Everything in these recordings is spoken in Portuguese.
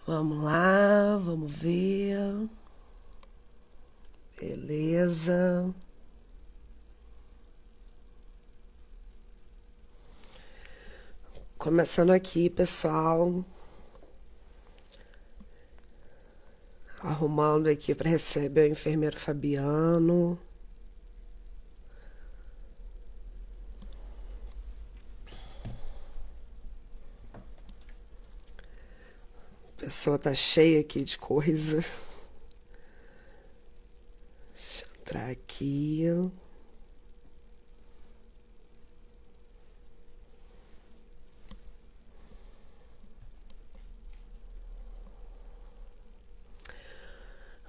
Vamos lá, vamos ver. Beleza. Começando aqui, pessoal. Arrumando aqui para receber o enfermeiro Fabiano. A pessoa tá cheia aqui de coisa. Deixa eu entrar aqui.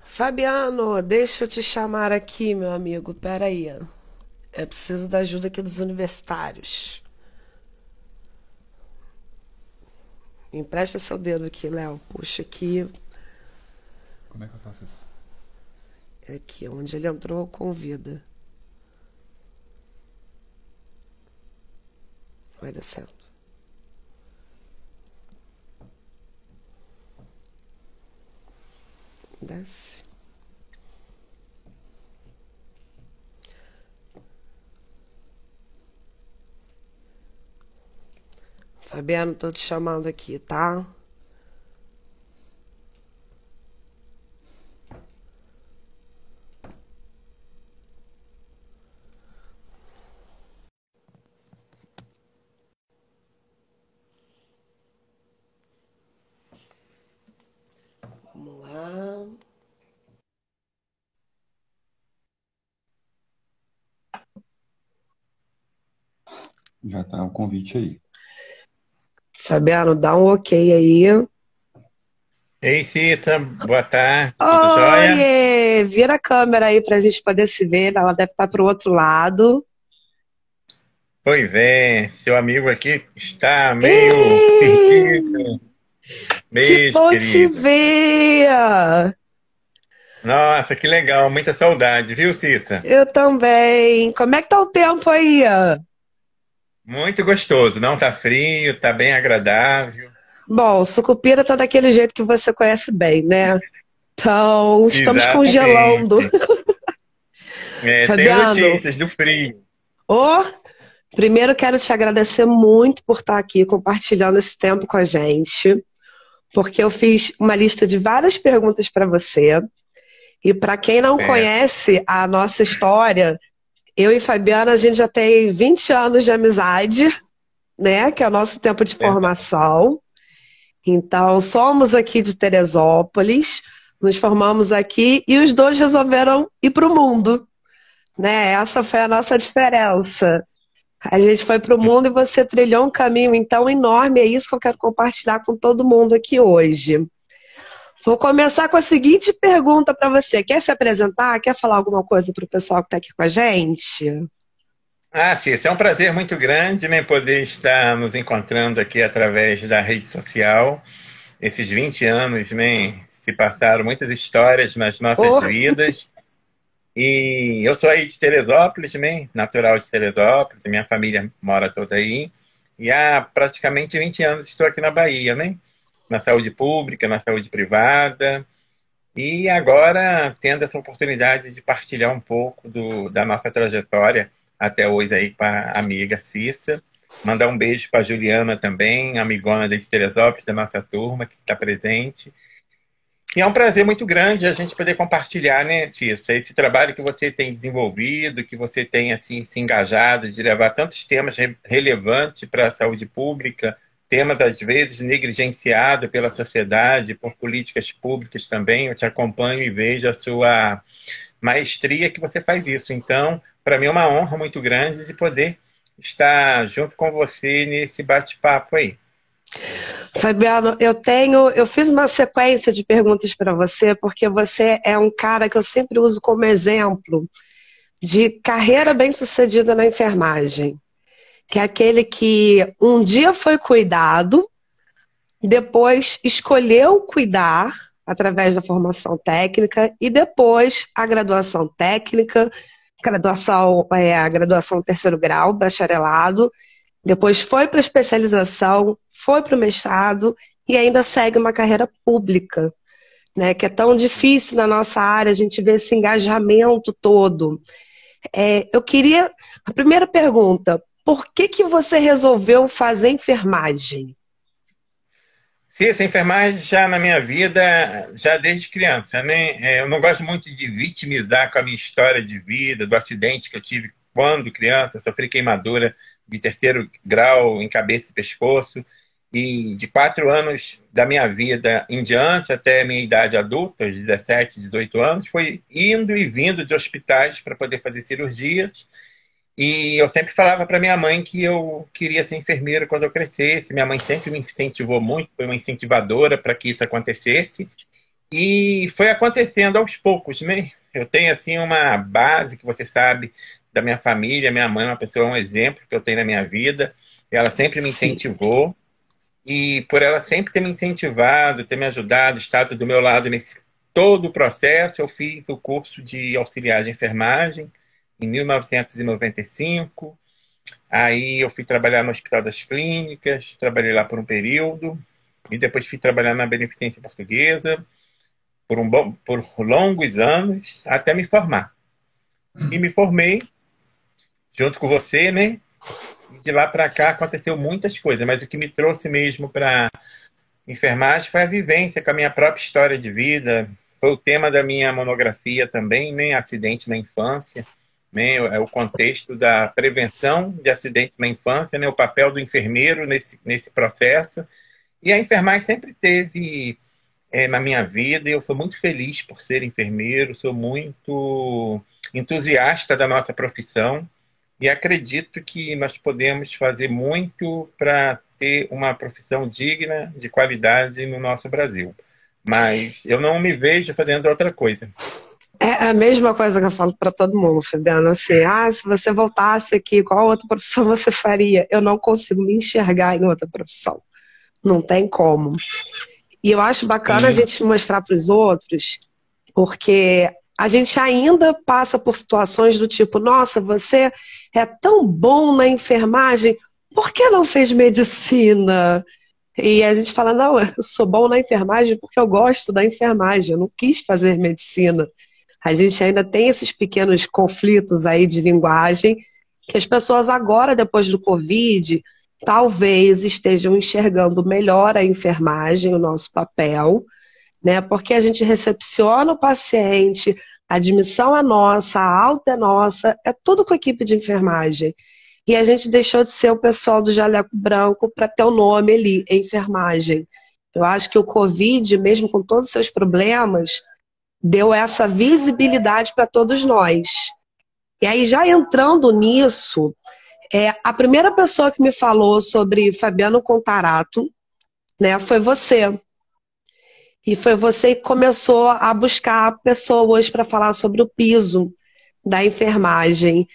Fabiano, deixa eu te chamar aqui, meu amigo. Pera aí. Eu preciso da ajuda aqui dos universitários. Empresta seu dedo aqui, Léo. Puxa aqui. Como é que eu faço isso? Aqui, onde ele entrou, convida. Vai descendo. Desce. Fabiano, tô te chamando aqui, tá? Vamos lá. Já tá o convite aí. Fabiano, dá um ok aí. Ei, Cissa, boa tarde, tudo jóia? Oiê! Vira a câmera aí pra gente poder se ver. Ela deve estar pro outro lado. Pois é, seu amigo aqui está meio Ih, perdido. que Beijo, bom te querido. ver! Nossa, que legal, muita saudade, viu, Cissa? Eu também. Como é que tá o tempo aí? Muito gostoso, não tá frio, tá bem agradável. Bom, Sucupira tá daquele jeito que você conhece bem, né? Então, estamos congelando. Exatamente. É, tenho Fabiano, notícias do frio. ô, primeiro quero te agradecer muito por estar aqui compartilhando esse tempo com a gente, porque eu fiz uma lista de várias perguntas para você. E para quem não É, conhece a nossa história, eu e Fabiana, a gente já tem 20 anos de amizade, né? Que é o nosso tempo de verdade. formação. Então, somos aqui de Teresópolis, nos formamos aqui e os dois resolveram ir para o mundo, né? Essa foi a nossa diferença. A gente foi para o mundo e você trilhou um caminho então enorme. É isso que eu quero compartilhar com todo mundo aqui hoje. Vou começar com a seguinte pergunta para você. Quer se apresentar? Quer falar alguma coisa para o pessoal que está aqui com a gente? Ah, Cissa, é um prazer muito grande, né, poder estar nos encontrando aqui através da rede social. Esses 20 anos, né, se passaram muitas histórias nas nossas Oh, vidas. E eu sou aí de Teresópolis, né, natural de Teresópolis, e minha família mora toda aí. E há praticamente 20 anos estou aqui na Bahia, né, na saúde pública, na saúde privada. E agora tendo essa oportunidade de partilhar um pouco da nossa trajetória até hoje aí com a amiga Cissa. Mandar um beijo para a Juliana também, amigona de Teresópolis, da nossa turma, que está presente. E é um prazer muito grande a gente poder compartilhar, né, Cissa, esse trabalho que você tem desenvolvido, que você tem assim se engajado de levar tantos temas relevantes para a saúde pública, temas às vezes negligenciados pela sociedade, por políticas públicas também. Eu te acompanho e vejo a sua maestria que você faz isso. Então, para mim é uma honra muito grande de poder estar junto com você nesse bate-papo aí. Fabiano, eu fiz uma sequência de perguntas para você, porque você é um cara que eu sempre uso como exemplo de carreira bem-sucedida na enfermagem, que é aquele que um dia foi cuidado, depois escolheu cuidar através da formação técnica e depois a graduação técnica, a graduação terceiro grau, bacharelado, depois foi para a especialização, foi para o mestrado e ainda segue uma carreira pública, né? Que é tão difícil na nossa área, a gente vê esse engajamento todo. Eu queria... A primeira pergunta, por que que você resolveu fazer enfermagem? Sim, essa enfermagem já na minha vida, já desde criança, né? Eu não gosto muito de vitimizar com a minha história de vida, do acidente que eu tive quando criança, sofri queimadura de 3º grau em cabeça e pescoço, e de 4 anos da minha vida em diante, até a minha idade adulta, aos 17, 18 anos, foi indo e vindo de hospitais para poder fazer cirurgias. E eu sempre falava para minha mãe que eu queria ser enfermeira quando eu crescesse. Minha mãe sempre me incentivou muito, foi uma incentivadora para que isso acontecesse. E foi acontecendo aos poucos, né? Eu tenho assim uma base que você sabe da minha família. Minha mãe é uma pessoa, um exemplo que eu tenho na minha vida. Ela sempre me Sim. incentivou. E por ela sempre ter me incentivado, ter me ajudado, estado do meu lado nesse todo o processo, eu fiz o curso de auxiliar de enfermagem em 1995. Aí eu fui trabalhar no Hospital das Clínicas, trabalhei lá por um período, e depois fui trabalhar na Beneficência Portuguesa por longos anos, até me formar. E me formei junto com você, né? E de lá para cá aconteceu muitas coisas, mas o que me trouxe mesmo para enfermagem foi a vivência com a minha própria história de vida. Foi o tema da minha monografia também, né? Acidente na infância. Né? É o contexto da prevenção de acidente na infância, né? O papel do enfermeiro nesse processo. E a enfermagem sempre teve na minha vida, e eu sou muito feliz por ser enfermeiro, sou muito entusiasta da nossa profissão, e acredito que nós podemos fazer muito para ter uma profissão digna, de qualidade no nosso Brasil. Mas eu não me vejo fazendo outra coisa. É a mesma coisa que eu falo para todo mundo, Fabiana, assim, se você voltasse aqui, qual outra profissão você faria? Eu não consigo me enxergar em outra profissão. Não tem como. E eu acho bacana a Sim, gente mostrar para os outros, porque a gente ainda passa por situações do tipo, nossa, você é tão bom na enfermagem, por que não fez medicina? E a gente fala, não, eu sou bom na enfermagem porque eu gosto da enfermagem, eu não quis fazer medicina. A gente ainda tem esses pequenos conflitos aí de linguagem que as pessoas agora, depois do Covid, talvez estejam enxergando melhor a enfermagem, o nosso papel, né? Porque a gente recepciona o paciente, a admissão é nossa, a alta é nossa, é tudo com a equipe de enfermagem. E a gente deixou de ser o pessoal do jaleco branco para ter o nome ali, enfermagem. Eu acho que o Covid, mesmo com todos os seus problemas, deu essa visibilidade para todos nós. E aí, já entrando nisso, a primeira pessoa que me falou sobre Fabiano Contarato, né, foi você. E foi você que começou a buscar pessoas para falar sobre o piso da enfermagem.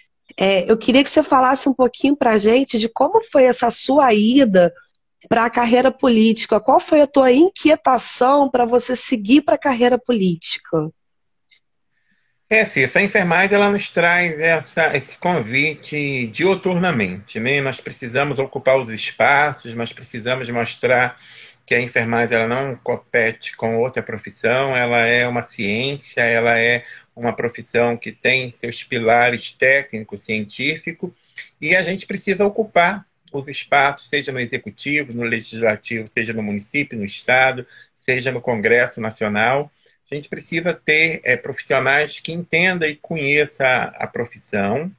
Eu queria que você falasse um pouquinho para a gente de como foi essa sua ida para a carreira política. Qual foi a tua inquietação para você seguir para a carreira política? Cissa, a enfermagem ela nos traz esse convite diuturnamente, né? Nós precisamos ocupar os espaços, nós precisamos mostrar que a enfermagem ela não compete com outra profissão, ela é uma ciência, ela é uma profissão que tem seus pilares técnico, científico, e a gente precisa ocupar os espaços, seja no executivo, no legislativo, seja no município, no estado, seja no Congresso Nacional. A gente precisa ter profissionais que entendam e conheçam a profissão,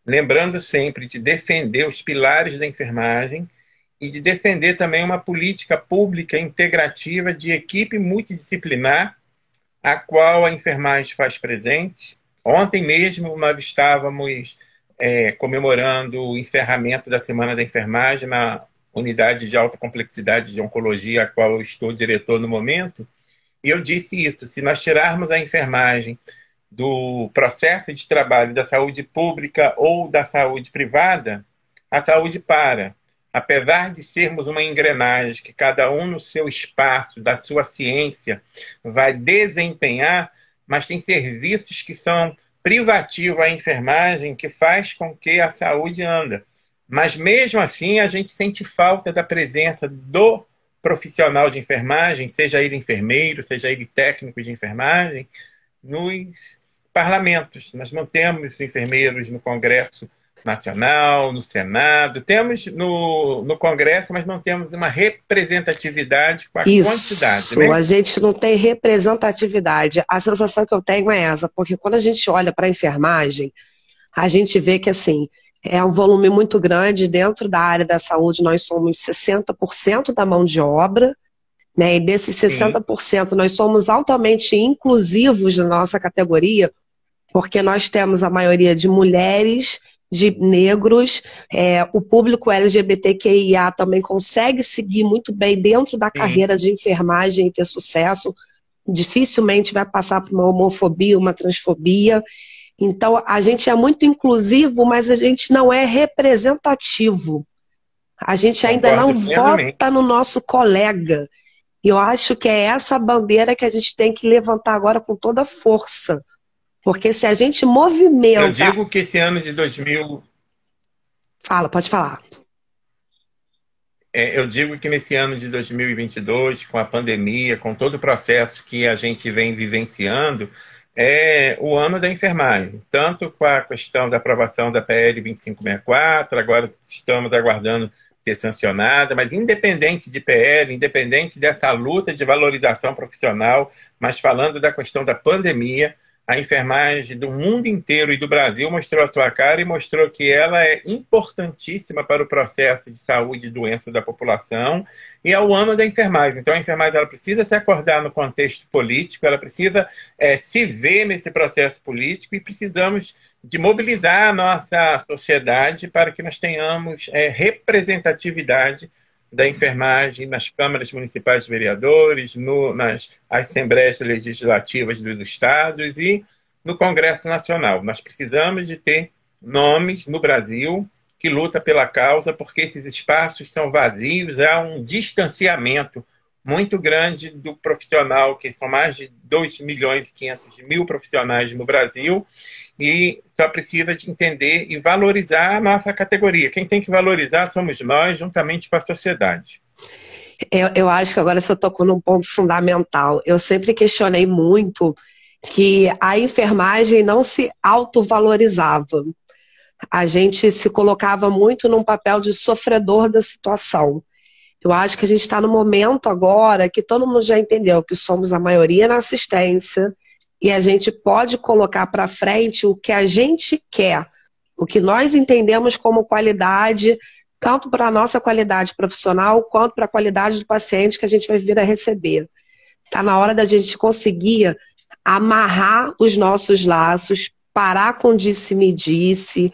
lembrando sempre de defender os pilares da enfermagem e de defender também uma política pública integrativa de equipe multidisciplinar, a qual a enfermagem faz presente. Ontem mesmo nós estávamos comemorando o encerramento da Semana da Enfermagem na unidade de alta complexidade de oncologia, a qual eu estou diretor no momento. E eu disse isso, se nós tirarmos a enfermagem do processo de trabalho da saúde pública ou da saúde privada, a saúde para. Apesar de sermos uma engrenagem que cada um no seu espaço, da sua ciência, vai desempenhar, mas tem serviços que são privativos à enfermagem que faz com que a saúde anda. Mas mesmo assim a gente sente falta da presença do profissional de enfermagem, seja ele enfermeiro, seja ele técnico de enfermagem, nos parlamentos. Nós não temos enfermeiros no Congresso Nacional, no Senado. Temos no Congresso, mas não temos uma representatividade com a quantidade, Isso, né? a gente não tem representatividade. A sensação que eu tenho é essa, porque quando a gente olha para a enfermagem, a gente vê que assim, é um volume muito grande dentro da área da saúde. Nós somos 60% da mão de obra, né? E desses Sim, 60% nós somos altamente inclusivos na nossa categoria, porque nós temos a maioria de mulheres, de negros, o público LGBTQIA também consegue seguir muito bem dentro da sim, carreira de enfermagem e ter sucesso, dificilmente vai passar por uma homofobia, uma transfobia. Então, a gente é muito inclusivo, mas a gente não é representativo. A gente ainda não concordo plenamente. vota no nosso colega. E eu acho que é essa bandeira que a gente tem que levantar agora com toda força. Porque se a gente Eu movimenta. digo que esse ano de 2000, Fala, pode falar. eu digo que nesse ano de 2022, com a pandemia, com todo o processo que a gente vem vivenciando, é o ano da enfermagem. Tanto com a questão da aprovação da PL 2564, agora estamos aguardando ser sancionada, mas independente de PL, independente dessa luta de valorização profissional, mas falando da questão da pandemia, a enfermagem do mundo inteiro e do Brasil mostrou a sua cara e mostrou que ela é importantíssima para o processo de saúde e doença da população, e é o ano da enfermagem. Então a enfermagem ela precisa se acordar no contexto político, ela precisa se ver nesse processo político e precisamos de mobilizar a nossa sociedade para que nós tenhamos representatividade da enfermagem nas câmaras municipais de vereadores, nas assembleias legislativas dos estados e no Congresso Nacional. Nós precisamos de ter nomes no Brasil que luta pela causa, porque esses espaços são vazios, há um distanciamento muito grande do profissional, que são mais de 2 milhões e 500 mil profissionais no Brasil, e só precisa de entender e valorizar a nossa categoria. Quem tem que valorizar somos nós, juntamente com a sociedade. Eu acho que agora você tocou num ponto fundamental. Eu sempre questionei muito que a enfermagem não se autovalorizava. A gente se colocava muito num papel de sofredor da situação. Eu acho que a gente está no momento agora que todo mundo já entendeu que somos a maioria na assistência e a gente pode colocar para frente o que a gente quer, o que nós entendemos como qualidade, tanto para a nossa qualidade profissional quanto para a qualidade do paciente que a gente vai vir a receber. Está na hora da gente conseguir amarrar os nossos laços, parar com disse-me-disse,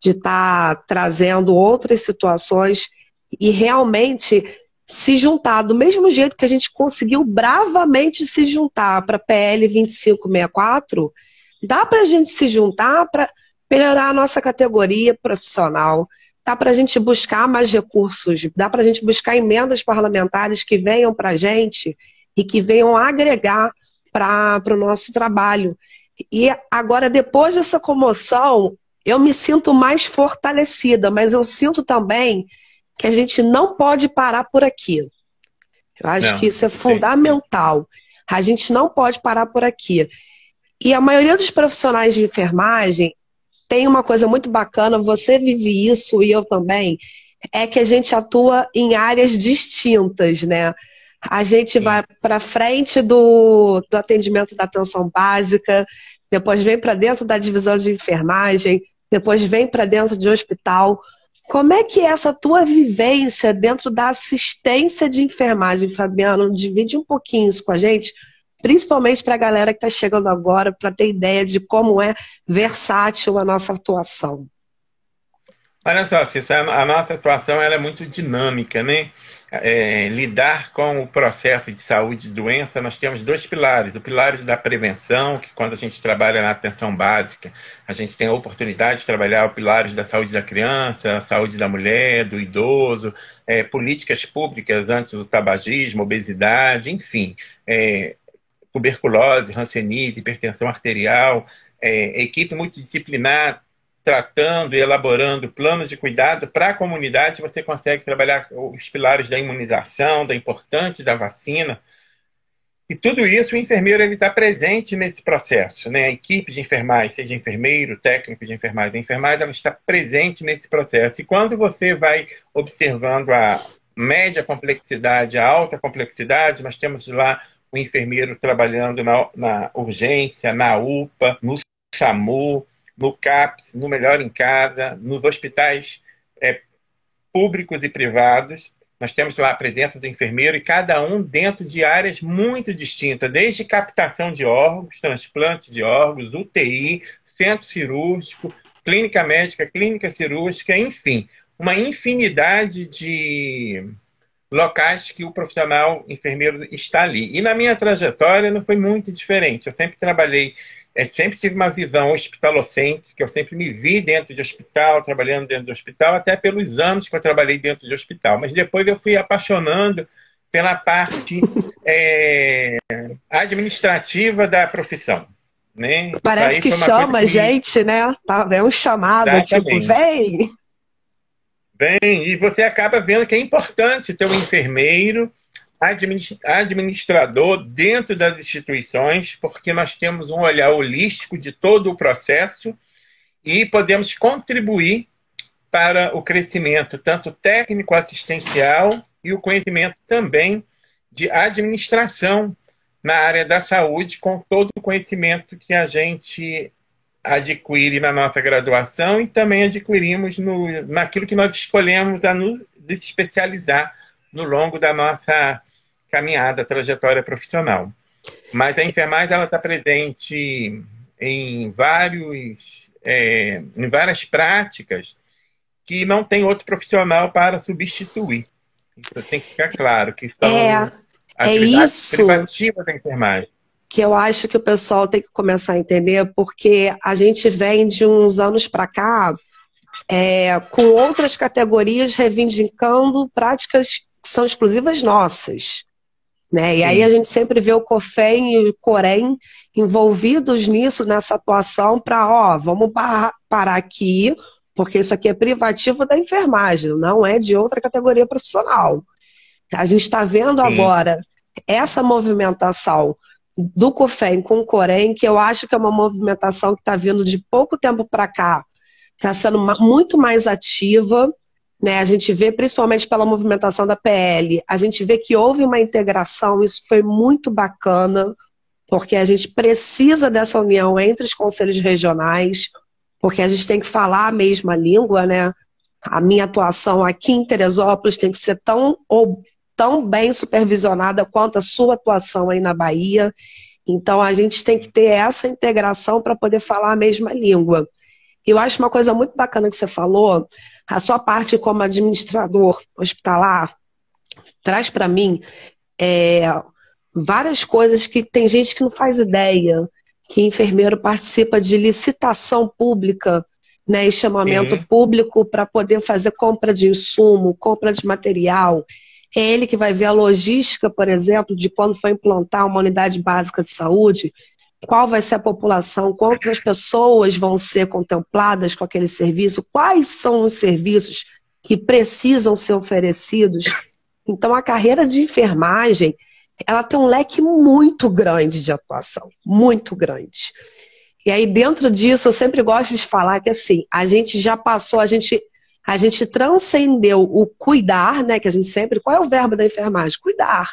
de estar trazendo outras situações e realmente se juntar, do mesmo jeito que a gente conseguiu bravamente se juntar para a PL 2564, dá para a gente se juntar para melhorar a nossa categoria profissional, dá para a gente buscar mais recursos, dá para a gente buscar emendas parlamentares que venham para a gente e que venham agregar para o nosso trabalho. E agora, depois dessa comoção, eu me sinto mais fortalecida, mas eu sinto também que a gente não pode parar por aqui. Eu acho que Não, isso é sim. fundamental. A gente não pode parar por aqui. E a maioria dos profissionais de enfermagem tem uma coisa muito bacana, você vive isso e eu também, é que a gente atua em áreas distintas, né? A gente vai para frente do atendimento da atenção básica, depois vem para dentro da divisão de enfermagem, depois vem para dentro de hospital. Como é que é essa tua vivência dentro da assistência de enfermagem, Fabiano? Divide um pouquinho isso com a gente, principalmente para a galera que está chegando agora, para ter ideia de como é versátil a nossa atuação. Olha só, Cissa, a nossa atuação ela é muito dinâmica, né? Lidar com o processo de saúde e doença, nós temos dois pilares. O pilar da prevenção, que quando a gente trabalha na atenção básica, a gente tem a oportunidade de trabalhar o pilar da saúde da criança, a saúde da mulher, do idoso, políticas públicas antes do tabagismo, obesidade, enfim, tuberculose, hanseníase, hipertensão arterial, equipe multidisciplinar tratando e elaborando planos de cuidado para a comunidade, você consegue trabalhar os pilares da imunização, da importância da vacina. E tudo isso, o enfermeiro está presente nesse processo, né? A equipe de enfermagem, seja enfermeiro, técnico de enfermagem, ela está presente nesse processo. E quando você vai observando a média complexidade, a alta complexidade, nós temos lá o enfermeiro trabalhando na urgência, na UPA, no SAMU, no CAPS, no Melhor em Casa, nos hospitais públicos e privados. Nós temos lá a presença do enfermeiro e cada um dentro de áreas muito distintas, desde captação de órgãos, transplante de órgãos, UTI, centro cirúrgico, clínica médica, clínica cirúrgica, enfim, uma infinidade de locais que o profissional enfermeiro está ali. E na minha trajetória não foi muito diferente. Eu sempre trabalhei, sempre tive uma visão hospitalocêntrica, eu sempre me vi dentro de hospital, trabalhando dentro de hospital, até pelos anos que eu trabalhei dentro de hospital. Mas depois eu fui apaixonando pela parte administrativa da profissão. Né? Parece que chama a gente, né? É um chamado, Exatamente. tipo, vem! Vem, e você acaba vendo que é importante ter um enfermeiro, administrador dentro das instituições, porque nós temos um olhar holístico de todo o processo e podemos contribuir para o crescimento, tanto técnico, assistencial e o conhecimento também de administração na área da saúde, com todo o conhecimento que a gente adquire na nossa graduação e também adquirimos naquilo que nós escolhemos a nos especializar no longo da nossa caminhada, trajetória profissional. Mas a enfermagem ela está presente em várias práticas que não tem outro profissional para substituir. Isso tem que ficar claro, que são atividades privativas da enfermagem. Que eu acho que o pessoal tem que começar a entender, porque a gente vem de uns anos para cá com outras categorias reivindicando práticas que são exclusivas nossas. Né? E aí a gente sempre vê o COFEM e o COREM envolvidos nisso, nessa atuação, para, vamos parar aqui, porque isso aqui é privativo da enfermagem, não é de outra categoria profissional. A gente está vendo agora essa movimentação do COFEM com o COREM, que eu acho que é uma movimentação que está vindo de pouco tempo para cá, está sendo muito mais ativa, né? A gente vê, principalmente pela movimentação da PL, a gente vê que houve uma integração, isso foi muito bacana, porque a gente precisa dessa união entre os conselhos regionais, porque a gente tem que falar a mesma língua, né? A minha atuação aqui em Teresópolis tem que ser tão bem supervisionada quanto a sua atuação aí na Bahia. Então, a gente tem que ter essa integração para poder falar a mesma língua. Eu acho uma coisa muito bacana que você falou, a sua parte como administrador hospitalar traz para mim várias coisas que tem gente que não faz ideia, que enfermeiro participa de licitação pública, né, e chamamento público para poder fazer compra de insumo, compra de material. É ele que vai ver a logística, por exemplo, de quando for implantar uma unidade básica de saúde, qual vai ser a população, quantas pessoas vão ser contempladas com aquele serviço, quais são os serviços que precisam ser oferecidos. Então, a carreira de enfermagem, ela tem um leque muito grande de atuação, muito grande. E aí, dentro disso, eu sempre gosto de falar que, assim, a gente já passou, a gente transcendeu o cuidar, né? Que a gente sempre... Qual é o verbo da enfermagem? Cuidar.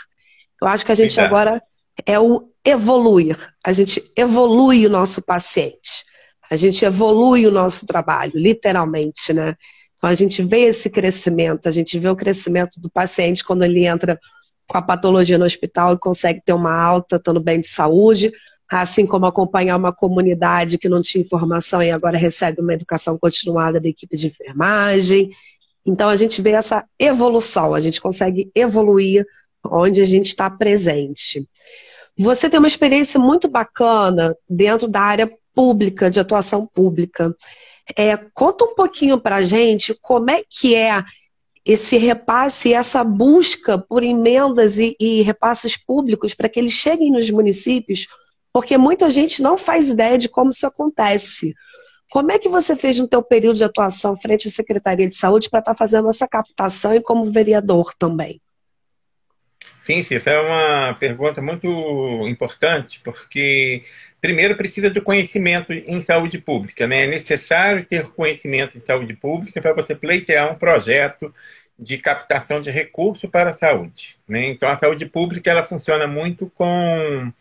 Eu acho que a gente agora é o evoluir. A gente evolui o nosso paciente. A gente evolui o nosso trabalho, literalmente, né? Então, a gente vê esse crescimento, a gente vê o crescimento do paciente quando ele entra com a patologia no hospital e consegue ter uma alta, estando bem de saúde, assim como acompanhar uma comunidade que não tinha informação e agora recebe uma educação continuada da equipe de enfermagem. Então, a gente vê essa evolução, a gente consegue evoluir onde a gente está presente. Você tem uma experiência muito bacana dentro da área pública, de atuação pública. Conta um pouquinho para a gente como é que é esse repasse, essa busca por emendas e repasses públicos para que eles cheguem nos municípios, porque muita gente não faz ideia de como isso acontece. Como é que você fez no teu período de atuação frente à Secretaria de Saúde para estar fazendo essa captação e como vereador também? Sim, sim, essa é uma pergunta muito importante, porque primeiro precisa do conhecimento em saúde pública, né? É necessário ter conhecimento em saúde pública para você pleitear um projeto de captação de recurso para a saúde, né? Então, a saúde pública ela funciona muito com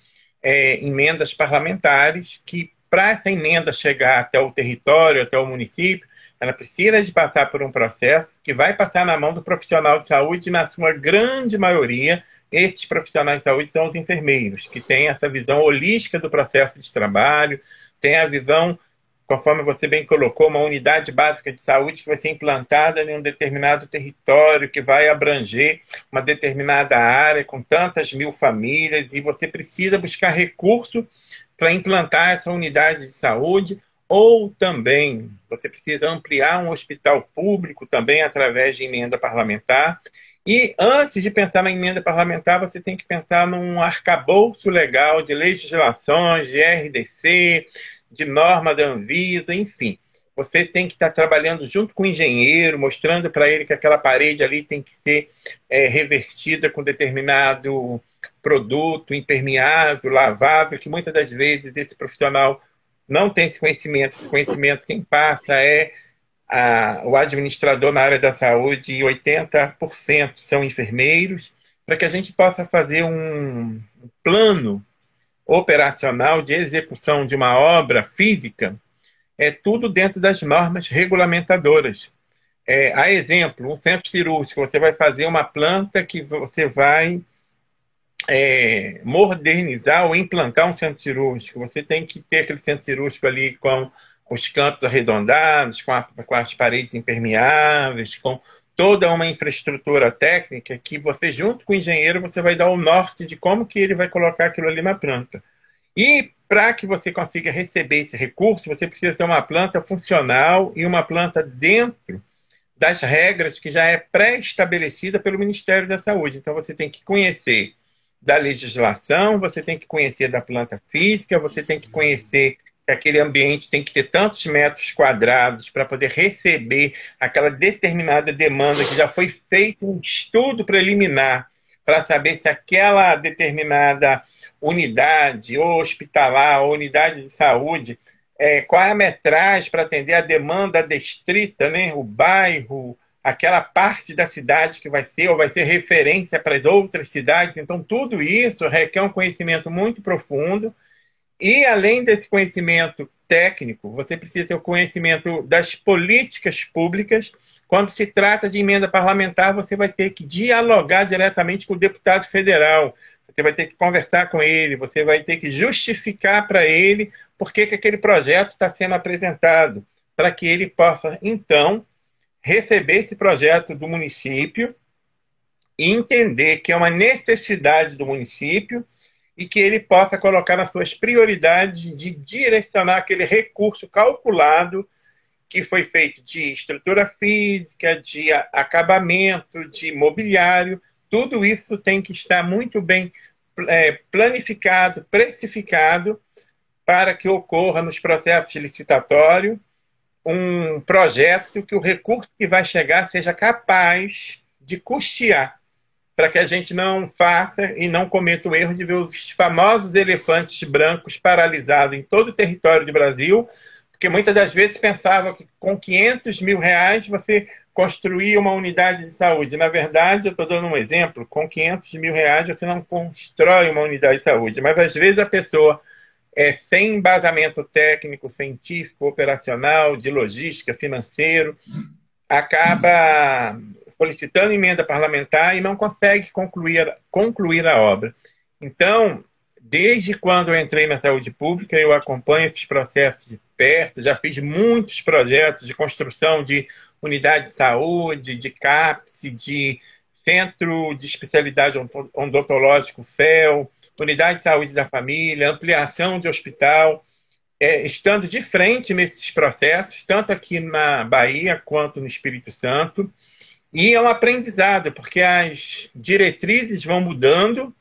emendas parlamentares, que para essa emenda chegar até o território, até o município, ela precisa de passar por um processo que vai passar na mão do profissional de saúde, e na sua grande maioria, esses profissionais de saúde são os enfermeiros, que têm essa visão holística do processo de trabalho, têm a visão, conforme você bem colocou, uma unidade básica de saúde que vai ser implantada em um determinado território, que vai abranger uma determinada área com tantas mil famílias, e você precisa buscar recurso para implantar essa unidade de saúde, ou também você precisa ampliar um hospital público também através de emenda parlamentar. E antes de pensar na emenda parlamentar, você tem que pensar num arcabouço legal de legislações, de RDC, de norma da Anvisa, enfim. Você tem que estar trabalhando junto com o engenheiro, mostrando para ele que aquela parede ali tem que ser revertida com determinado produto impermeável, lavável, que muitas das vezes esse profissional não tem esse conhecimento. Esse conhecimento quem passa é o administrador na área da saúde, e 80% são enfermeiros, para que a gente possa fazer um plano operacional de execução de uma obra física, tudo dentro das normas regulamentadoras. A exemplo, um centro cirúrgico, você vai fazer uma planta que você vai modernizar ou implantar um centro cirúrgico. Você tem que ter aquele centro cirúrgico ali com os cantos arredondados, com as paredes impermeáveis, com toda uma infraestrutura técnica que você, junto com o engenheiro, você vai dar o norte de como que ele vai colocar aquilo ali na planta. E para que você consiga receber esse recurso, você precisa ter uma planta funcional e uma planta dentro das regras que já é pré-estabelecida pelo Ministério da Saúde. Então, você tem que conhecer da legislação, você tem que conhecer da planta física, você tem que conhecer que aquele ambiente tem que ter tantos metros quadrados para poder receber aquela determinada demanda que já foi feito um estudo preliminar para saber se aquela determinada unidade, ou hospitalar, ou unidade de saúde, qual é a metragem para atender a demanda distrita, né? O bairro, aquela parte da cidade que vai ser, ou vai ser referência para as outras cidades. Então, tudo isso requer um conhecimento muito profundo. E, além desse conhecimento técnico, você precisa ter o conhecimento das políticas públicas. Quando se trata de emenda parlamentar, você vai ter que dialogar diretamente com o deputado federal. Você vai ter que conversar com ele, você vai ter que justificar para ele por que aquele projeto está sendo apresentado, para que ele possa, então, receber esse projeto do município e entender que é uma necessidade do município e que ele possa colocar nas suas prioridades de direcionar aquele recurso calculado que foi feito de estrutura física, de acabamento, de mobiliário. Tudo isso tem que estar muito bem planificado, precificado, para que ocorra nos processos licitatórios um projeto que o recurso que vai chegar seja capaz de custear, para que a gente não faça e não cometa o erro de ver os famosos elefantes brancos paralisados em todo o território do Brasil, porque muitas das vezes pensava que com 500 mil reais você construía uma unidade de saúde. Na verdade, eu estou dando um exemplo, com 500 mil reais você não constrói uma unidade de saúde, mas às vezes a pessoa sem embasamento técnico, científico, operacional, de logística, financeiro, acaba solicitando emenda parlamentar e não consegue concluir a obra. Então, desde quando eu entrei na saúde pública, eu acompanho esses processos de perto, já fiz muitos projetos de construção de unidade de saúde, de CAPS, de Centro de Especialidade Odontológico, FEL, Unidade de Saúde da Família, ampliação de hospital, estando de frente nesses processos, tanto aqui na Bahia quanto no Espírito Santo. E é um aprendizado, porque as diretrizes vão mudando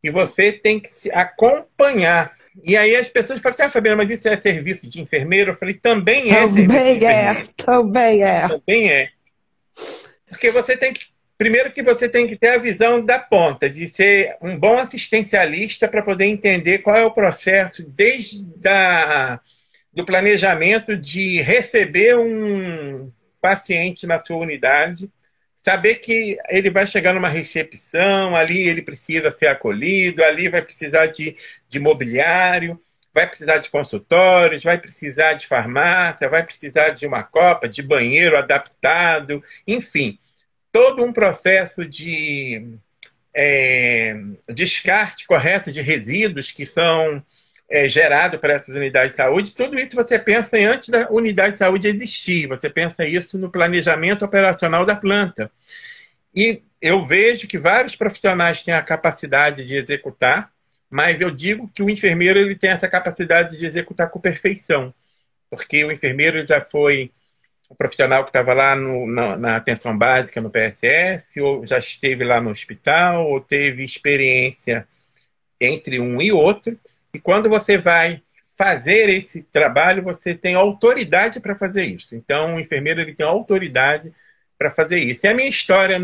e você tem que se acompanhar E aí as pessoas falam assim, ah, Fabiana, mas isso é serviço de enfermeiro? Eu falei, também é serviço de Também é, enfermeiro. também é. Também é. Porque você tem que, primeiro que você tem que ter a visão da ponta, de ser um bom assistencialista para poder entender qual é o processo do planejamento de receber um paciente na sua unidade, saber que ele vai chegar numa recepção, ali ele precisa ser acolhido, ali vai precisar de mobiliário, vai precisar de consultórios, vai precisar de farmácia, vai precisar de uma copa, de banheiro adaptado, enfim, todo um processo de descarte correto de resíduos que são gerados para essas unidades de saúde. Tudo isso você pensa antes da unidade de saúde existir, você pensa isso no planejamento operacional da planta. E eu vejo que vários profissionais têm a capacidade de executar, mas eu digo que o enfermeiro ele tem essa capacidade de executar com perfeição, porque o enfermeiro já foi o profissional que estava lá na atenção básica no PSF, ou já esteve lá no hospital, ou teve experiência entre um e outro. E quando você vai fazer esse trabalho, você tem autoridade para fazer isso. Então, o enfermeiro ele tem autoridade para fazer isso. E a minha história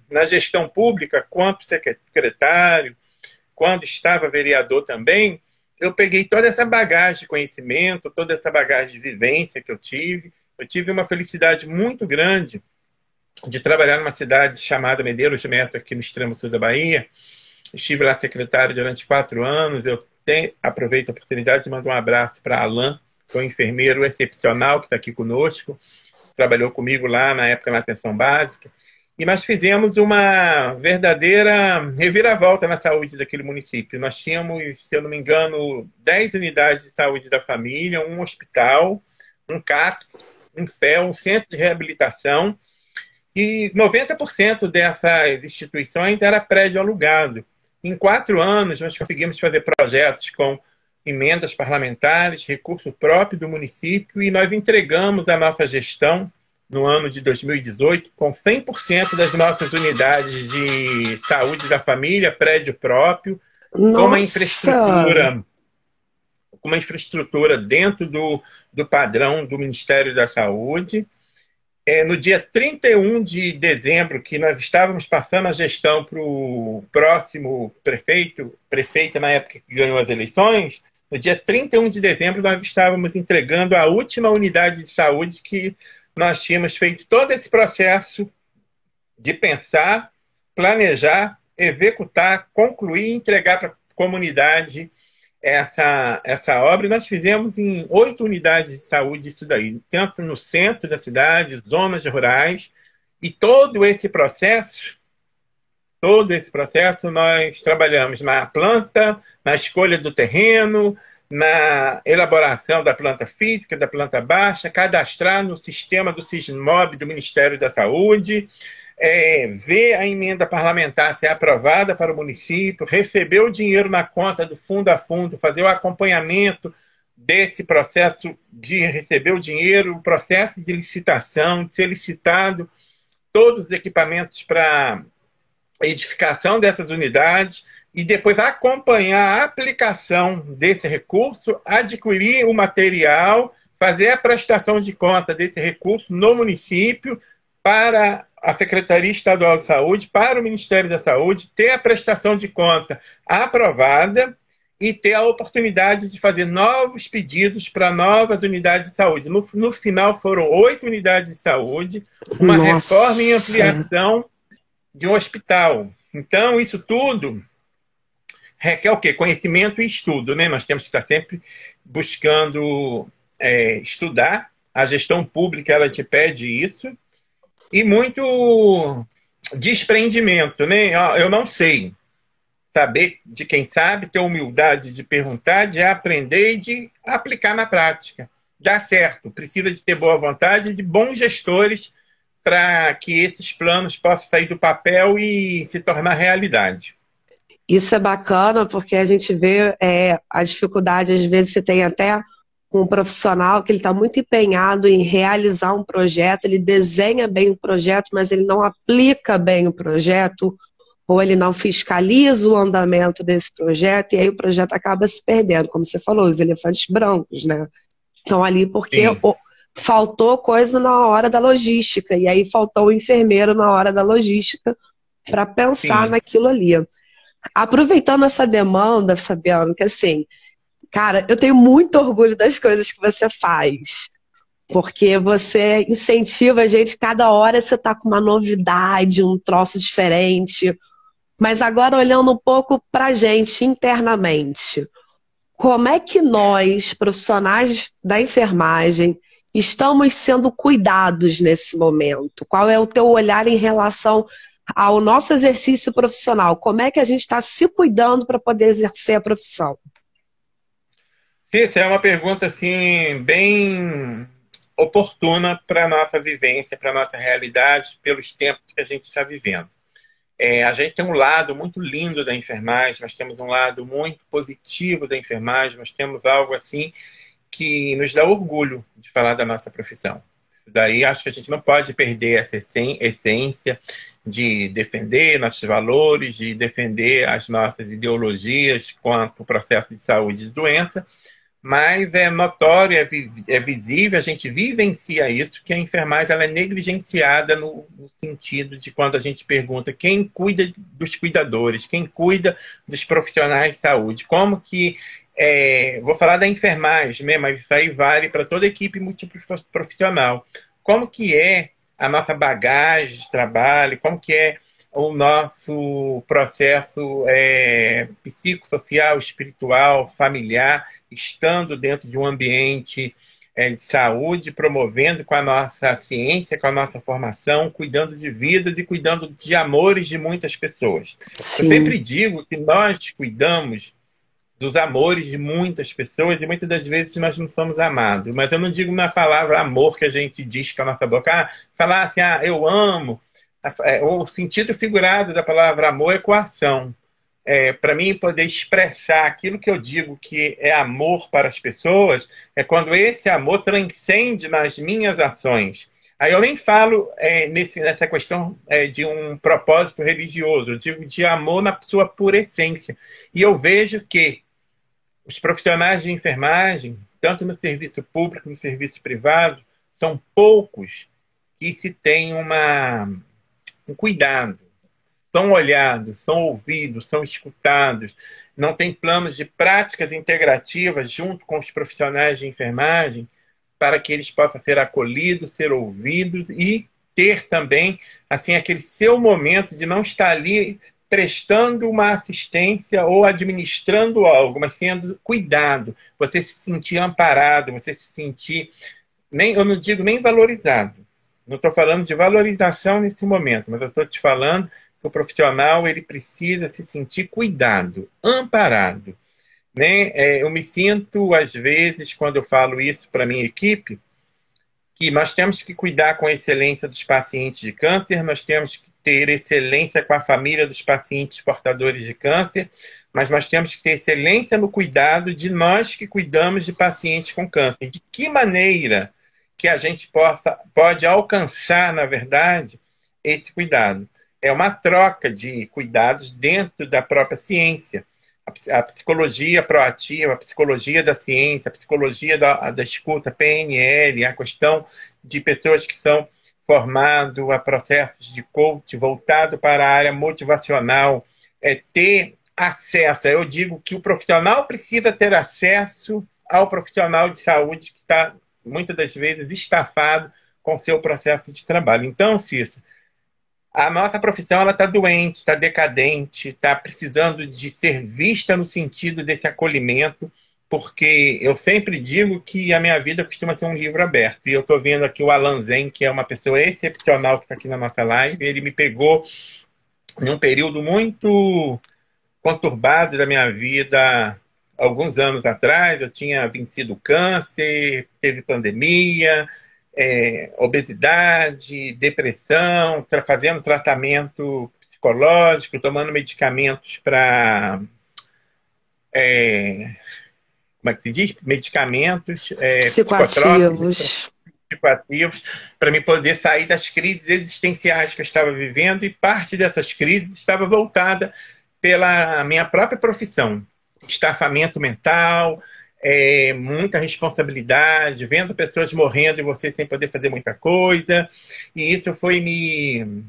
na gestão pública, quanto secretário, quando estava vereador também, eu peguei toda essa bagagem de conhecimento, toda essa bagagem de vivência que eu tive. Eu tive uma felicidade muito grande de trabalhar numa cidade chamada Medeiros Neto, aqui no extremo sul da Bahia. Estive lá secretário durante 4 anos. Eu aproveito a oportunidade de mandar um abraço para Alan, que é um enfermeiro excepcional que está aqui conosco. Trabalhou comigo lá na época na atenção básica. E nós fizemos uma verdadeira reviravolta na saúde daquele município. Nós tínhamos, se eu não me engano, 10 unidades de saúde da família, um hospital, um CAPS, um FEL, um centro de reabilitação, e 90% dessas instituições era prédio alugado. Em 4 anos, nós conseguimos fazer projetos com emendas parlamentares, recurso próprio do município, e nós entregamos a nossa gestão no ano de 2018 com 100% das nossas unidades de saúde da família, prédio próprio, com uma infraestrutura dentro do padrão do Ministério da Saúde. No dia 31 de dezembro, que nós estávamos passando a gestão para o próximo prefeito na época que ganhou as eleições, no dia 31 de dezembro nós estávamos entregando a última unidade de saúde que nós tínhamos feito todo esse processo de pensar, planejar, executar, concluir e entregar para a comunidade essa obra. E nós fizemos em 8 unidades de saúde isso daí, tanto no centro da cidade, zonas rurais, e todo esse processo nós trabalhamos na planta, na escolha do terreno, na elaboração da planta física, da planta baixa, cadastrar no sistema do SISMOB do Ministério da Saúde, ver a emenda parlamentar ser aprovada para o município, receber o dinheiro na conta do fundo a fundo, fazer o acompanhamento desse processo de receber o dinheiro, o processo de licitação, de ser licitado todos os equipamentos para edificação dessas unidades, e depois acompanhar a aplicação desse recurso, adquirir o material, fazer a prestação de conta desse recurso no município, para a Secretaria Estadual de Saúde, para o Ministério da Saúde, ter a prestação de conta aprovada e ter a oportunidade de fazer novos pedidos para novas unidades de saúde. No final foram 8 unidades de saúde, uma reforma e ampliação de um hospital. Então, isso tudo requer o quê? Conhecimento e estudo, né? Nós temos que estar sempre buscando estudar. A gestão pública, ela te pede isso. E muito desprendimento, né? Eu não sei. Saber de quem sabe, ter humildade de perguntar, de aprender e de aplicar na prática. Dá certo. Precisa de ter boa vontade e de bons gestores para que esses planos possam sair do papel e se tornar realidade. Isso é bacana, porque a gente vê a dificuldade, às vezes você tem até um profissional que ele está muito empenhado em realizar um projeto, ele desenha bem o projeto, mas ele não aplica bem o projeto, ou ele não fiscaliza o andamento desse projeto, e aí o projeto acaba se perdendo, como você falou, os elefantes brancos, né? Estão ali porque Sim, faltou coisa na hora da logística, e aí faltou o enfermeiro na hora da logística para pensar sim. naquilo ali. Aproveitando essa demanda, Fabiano, que assim, cara, eu tenho muito orgulho das coisas que você faz. Porque você incentiva a gente, cada hora você tá com uma novidade, um troço diferente. Mas agora olhando um pouco pra gente internamente, como é que nós, profissionais da enfermagem, estamos sendo cuidados nesse momento? Qual é o teu olhar em relação ao nosso exercício profissional? Como é que a gente está se cuidando para poder exercer a profissão? Essa é uma pergunta assim bem oportuna para a nossa vivência, para a nossa realidade, pelos tempos que a gente está vivendo. A gente tem um lado muito lindo da enfermagem, nós temos um lado muito positivo da enfermagem, nós temos algo assim que nos dá orgulho de falar da nossa profissão. Isso daí acho que a gente não pode perder essa essência de defender nossos valores, de defender as nossas ideologias quanto ao processo de saúde e de doença, mas é notório, é visível, a gente vivencia isso, que a enfermagem ela é negligenciada no sentido de quando a gente pergunta quem cuida dos cuidadores, quem cuida dos profissionais de saúde, como que, vou falar da enfermagem mesmo, mas isso aí vale para toda a equipe multiprofissional, como que é a nossa bagagem de trabalho, como que é o nosso processo psicossocial, espiritual, familiar, estando dentro de um ambiente de saúde, promovendo com a nossa ciência, com a nossa formação, cuidando de vidas e cuidando de amores de muitas pessoas. Eu Sim. sempre digo que nós cuidamos dos amores de muitas pessoas e muitas das vezes nós não somos amados. Mas eu não digo na palavra amor que a gente diz com a nossa boca. Falar assim, eu amo. O sentido figurado da palavra amor é coação. Para mim, poder expressar aquilo que eu digo que é amor para as pessoas, é quando esse amor transcende nas minhas ações. Aí eu nem falo nessa questão de um propósito religioso, eu digo de amor na sua pura essência. E eu vejo que os profissionais de enfermagem, tanto no serviço público, no serviço privado, são poucos que se tem um cuidado, são olhados, são ouvidos, são escutados, não tem planos de práticas integrativas junto com os profissionais de enfermagem para que eles possam ser acolhidos, ser ouvidos e ter também assim aquele seu momento de não estar ali prestando uma assistência ou administrando algo, mas sendo cuidado, você se sentir amparado, você se sentir, eu não digo nem valorizado, não estou falando de valorização nesse momento, mas eu estou te falando que o profissional ele precisa se sentir cuidado, amparado. Né? Eu me sinto, às vezes, quando eu falo isso para a minha equipe, que nós temos que cuidar com excelência dos pacientes de câncer, nós temos que ter excelência com a família dos pacientes portadores de câncer, mas nós temos que ter excelência no cuidado de nós que cuidamos de pacientes com câncer. De que maneira que a gente pode alcançar, na verdade, esse cuidado? É uma troca de cuidados dentro da própria ciência. A psicologia proativa, a psicologia da ciência, a psicologia da escuta, PNL, a questão de pessoas que são formadas a processos de coach voltado para a área motivacional, ter acesso. Eu digo que o profissional precisa ter acesso ao profissional de saúde que está, muitas das vezes, estafado com seu processo de trabalho. Então, Cissa, a nossa profissão está doente, está decadente, está precisando de ser vista no sentido desse acolhimento, porque eu sempre digo que a minha vida costuma ser um livro aberto. E eu estou vendo aqui o Alan Zen, que é uma pessoa excepcional que está aqui na nossa live. Ele me pegou em um período muito conturbado da minha vida, alguns anos atrás. Eu tinha vencido câncer, teve pandemia, obesidade, depressão, fazendo tratamento psicológico, tomando medicamentos para... como é que se diz? Medicamentos psicotrópicos, Psicoativos. psicoativos para me poder sair das crises existenciais que eu estava vivendo, e parte dessas crises estava voltada pela minha própria profissão. Estafamento mental, muita responsabilidade, vendo pessoas morrendo e você sem poder fazer muita coisa. E isso foi me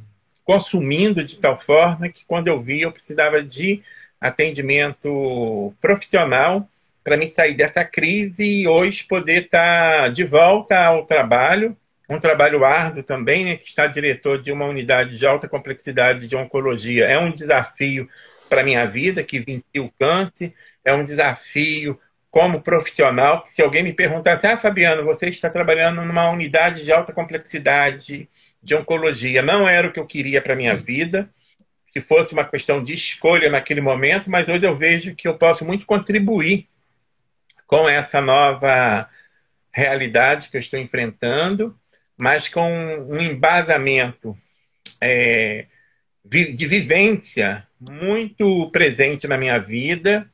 consumindo de tal forma que, quando eu vi, eu precisava de atendimento profissional para me sair dessa crise e hoje poder estar de volta ao trabalho, um trabalho árduo também, né, que está diretor de uma unidade de alta complexidade de oncologia. É um desafio para a minha vida, que venci o câncer, é um desafio como profissional, que se alguém me perguntasse, Fabiano, você está trabalhando numa unidade de alta complexidade de oncologia, não era o que eu queria para a minha vida, se fosse uma questão de escolha naquele momento, mas hoje eu vejo que eu posso muito contribuir com essa nova realidade que eu estou enfrentando, mas com um embasamento de vivência muito presente na minha vida.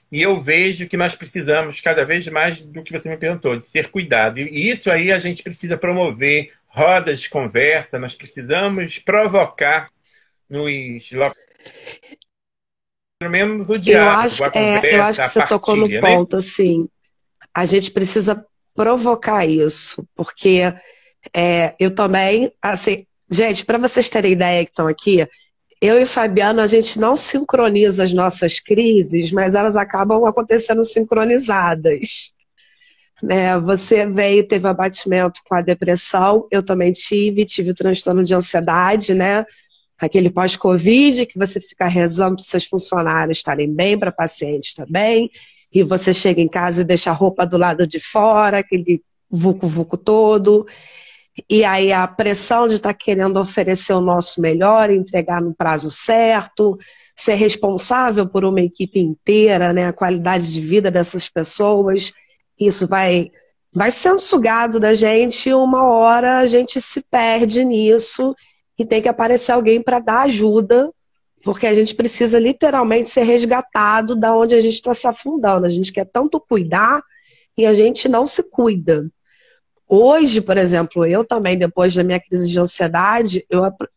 E eu vejo que nós precisamos cada vez mais do que você me perguntou, de ser cuidado. E isso aí a gente precisa promover rodas de conversa, nós precisamos provocar nos locais, pelo menos o diálogo, a conversa, eu acho que a você tocou no partilha, né? ponto, assim, a gente precisa provocar isso, porque eu também, assim, gente, para vocês terem ideia que estão aqui, eu e Fabiano, a gente não sincroniza as nossas crises, mas elas acabam acontecendo sincronizadas, né? Você teve abatimento com a depressão, eu também tive transtorno de ansiedade, né? Aquele pós-Covid, que você fica rezando para os seus funcionários estarem bem, para pacientes também, e você chega em casa e deixa a roupa do lado de fora, aquele vucu-vucu todo. E aí a pressão de estar querendo oferecer o nosso melhor, entregar no prazo certo, ser responsável por uma equipe inteira, né, a qualidade de vida dessas pessoas, isso vai sendo sugado da gente, e uma hora a gente se perde nisso e tem que aparecer alguém para dar ajuda, porque a gente precisa literalmente ser resgatado da onde a gente está se afundando. A gente quer tanto cuidar e a gente não se cuida. Hoje, por exemplo, eu também, depois da minha crise de ansiedade,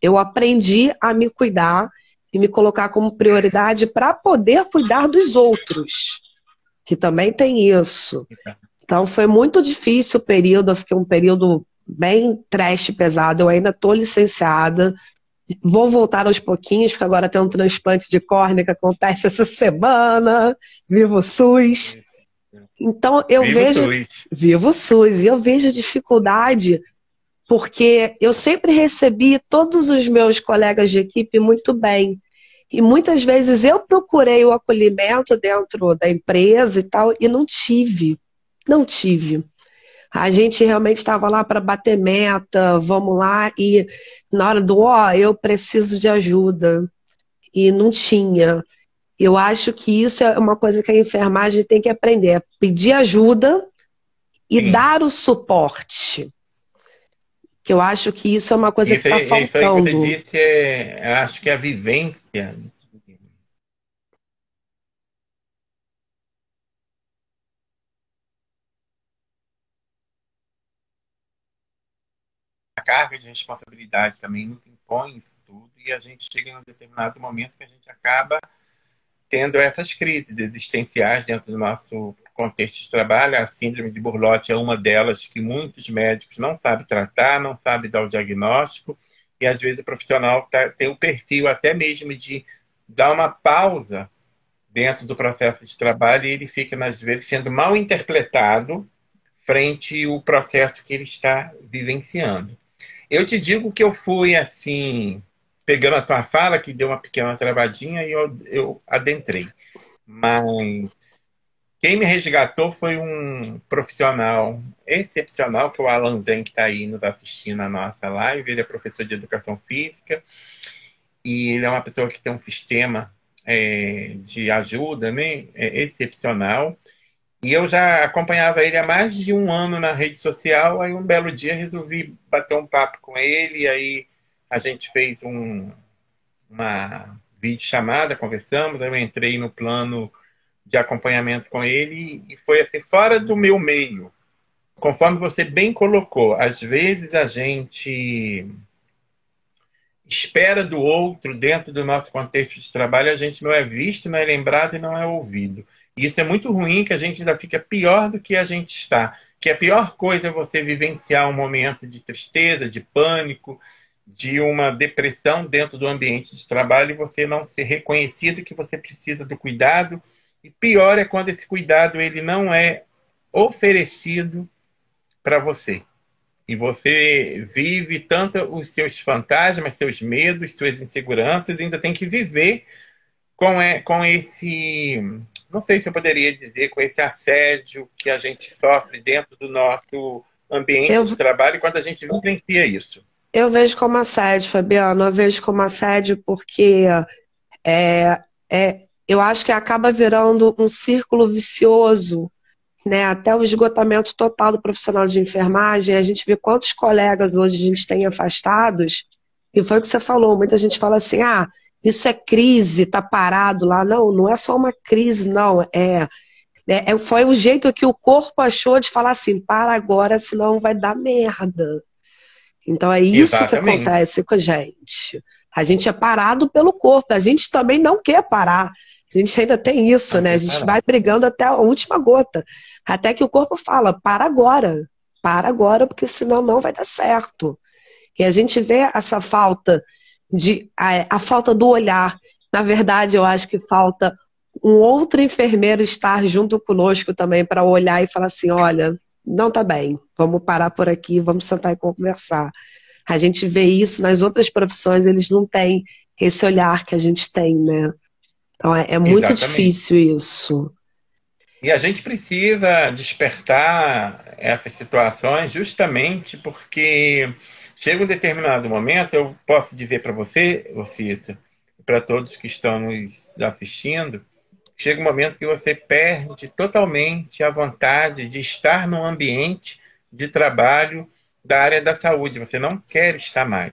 eu aprendi a me cuidar e me colocar como prioridade para poder cuidar dos outros, que também tem isso. Então, foi muito difícil o período, eu fiquei um período bem trash, pesado, eu ainda estou licenciada, vou voltar aos pouquinhos, porque agora tem um transplante de córnea que acontece essa semana, viva o SUS. Então, vivo o SUS, e eu vejo dificuldade, porque eu sempre recebi todos os meus colegas de equipe muito bem. E muitas vezes eu procurei o acolhimento dentro da empresa e tal, e não tive. Não tive. A gente realmente estava lá para bater meta, vamos lá, e na hora do, eu preciso de ajuda. E não tinha. Eu acho que isso é uma coisa que a enfermagem tem que aprender, é pedir ajuda e dar o suporte. Que eu acho que isso é uma coisa que está faltando. Isso aí que você disse, eu acho que a vivência. A carga de responsabilidade também nos impõe isso tudo, e a gente chega em um determinado momento que a gente acaba tendo essas crises existenciais dentro do nosso contexto de trabalho. A síndrome de Burnout é uma delas, que muitos médicos não sabem tratar, não sabem dar o diagnóstico, e às vezes o profissional tem o perfil até mesmo de dar uma pausa dentro do processo de trabalho, e ele fica, às vezes, sendo mal interpretado frente ao processo que ele está vivenciando. Eu te digo que eu fui assim, pegando a tua fala, que deu uma pequena travadinha, e eu adentrei. Mas quem me resgatou foi um profissional excepcional, que é o Alan Zen, que está aí nos assistindo na nossa live. Ele é professor de educação física, e ele é uma pessoa que tem um sistema de ajuda, né, excepcional. E eu já acompanhava ele há mais de um ano na rede social. Aí um belo dia resolvi bater um papo com ele, e aí a gente fez uma videochamada, conversamos, aí eu entrei no plano de acompanhamento com ele, e foi assim, fora do meu meio. conforme você bem colocou, às vezes a gente espera do outro dentro do nosso contexto de trabalho, a gente não é visto, não é lembrado e não é ouvido. E isso é muito ruim, que a gente ainda fica pior do que a gente está. Que a pior coisa é você vivenciar um momento de tristeza, de pânico, de uma depressão dentro do ambiente de trabalho e você não ser reconhecido que você precisa do cuidado. E pior é quando esse cuidado ele não é oferecido para você. E você vive tanto os seus fantasmas, seus medos, suas inseguranças, e ainda tem que viver com esse, não sei se eu poderia dizer, com esse assédio que a gente sofre dentro do nosso ambiente Eu, de trabalho quando a gente vivencia isso. eu vejo como assédio, Fabiano, eu vejo como assédio porque é, eu acho que acaba virando um círculo vicioso, né? Até o esgotamento total do profissional de enfermagem. A gente vê quantos colegas hoje a gente tem afastados, e foi o que você falou, muita gente fala assim, ah, isso é crise, tá parado lá. Não, não é só uma crise, não. Foi o jeito que o corpo achou de falar assim, para agora, senão vai dar merda. Então é isso que Exatamente. acontece com a gente. A gente é parado pelo corpo, a gente também não quer parar. A gente ainda tem isso, Não né? A quer gente parar. vai brigando até a última gota. Até que o corpo fala, para agora, porque senão não vai dar certo. E a gente vê essa falta a falta do olhar. Na verdade, eu acho que falta um outro enfermeiro estar junto conosco também para olhar e falar assim, olha, não tá bem, vamos parar por aqui, vamos sentar e conversar. A gente vê isso nas outras profissões, eles não têm esse olhar que a gente tem, né? Então é muito Exatamente. difícil isso. E a gente precisa despertar essas situações justamente porque chega um determinado momento, eu posso dizer para você, Cissa, para todos que estão nos assistindo, chega um momento que você perde totalmente a vontade de estar num ambiente de trabalho da área da saúde. Você não quer estar mais.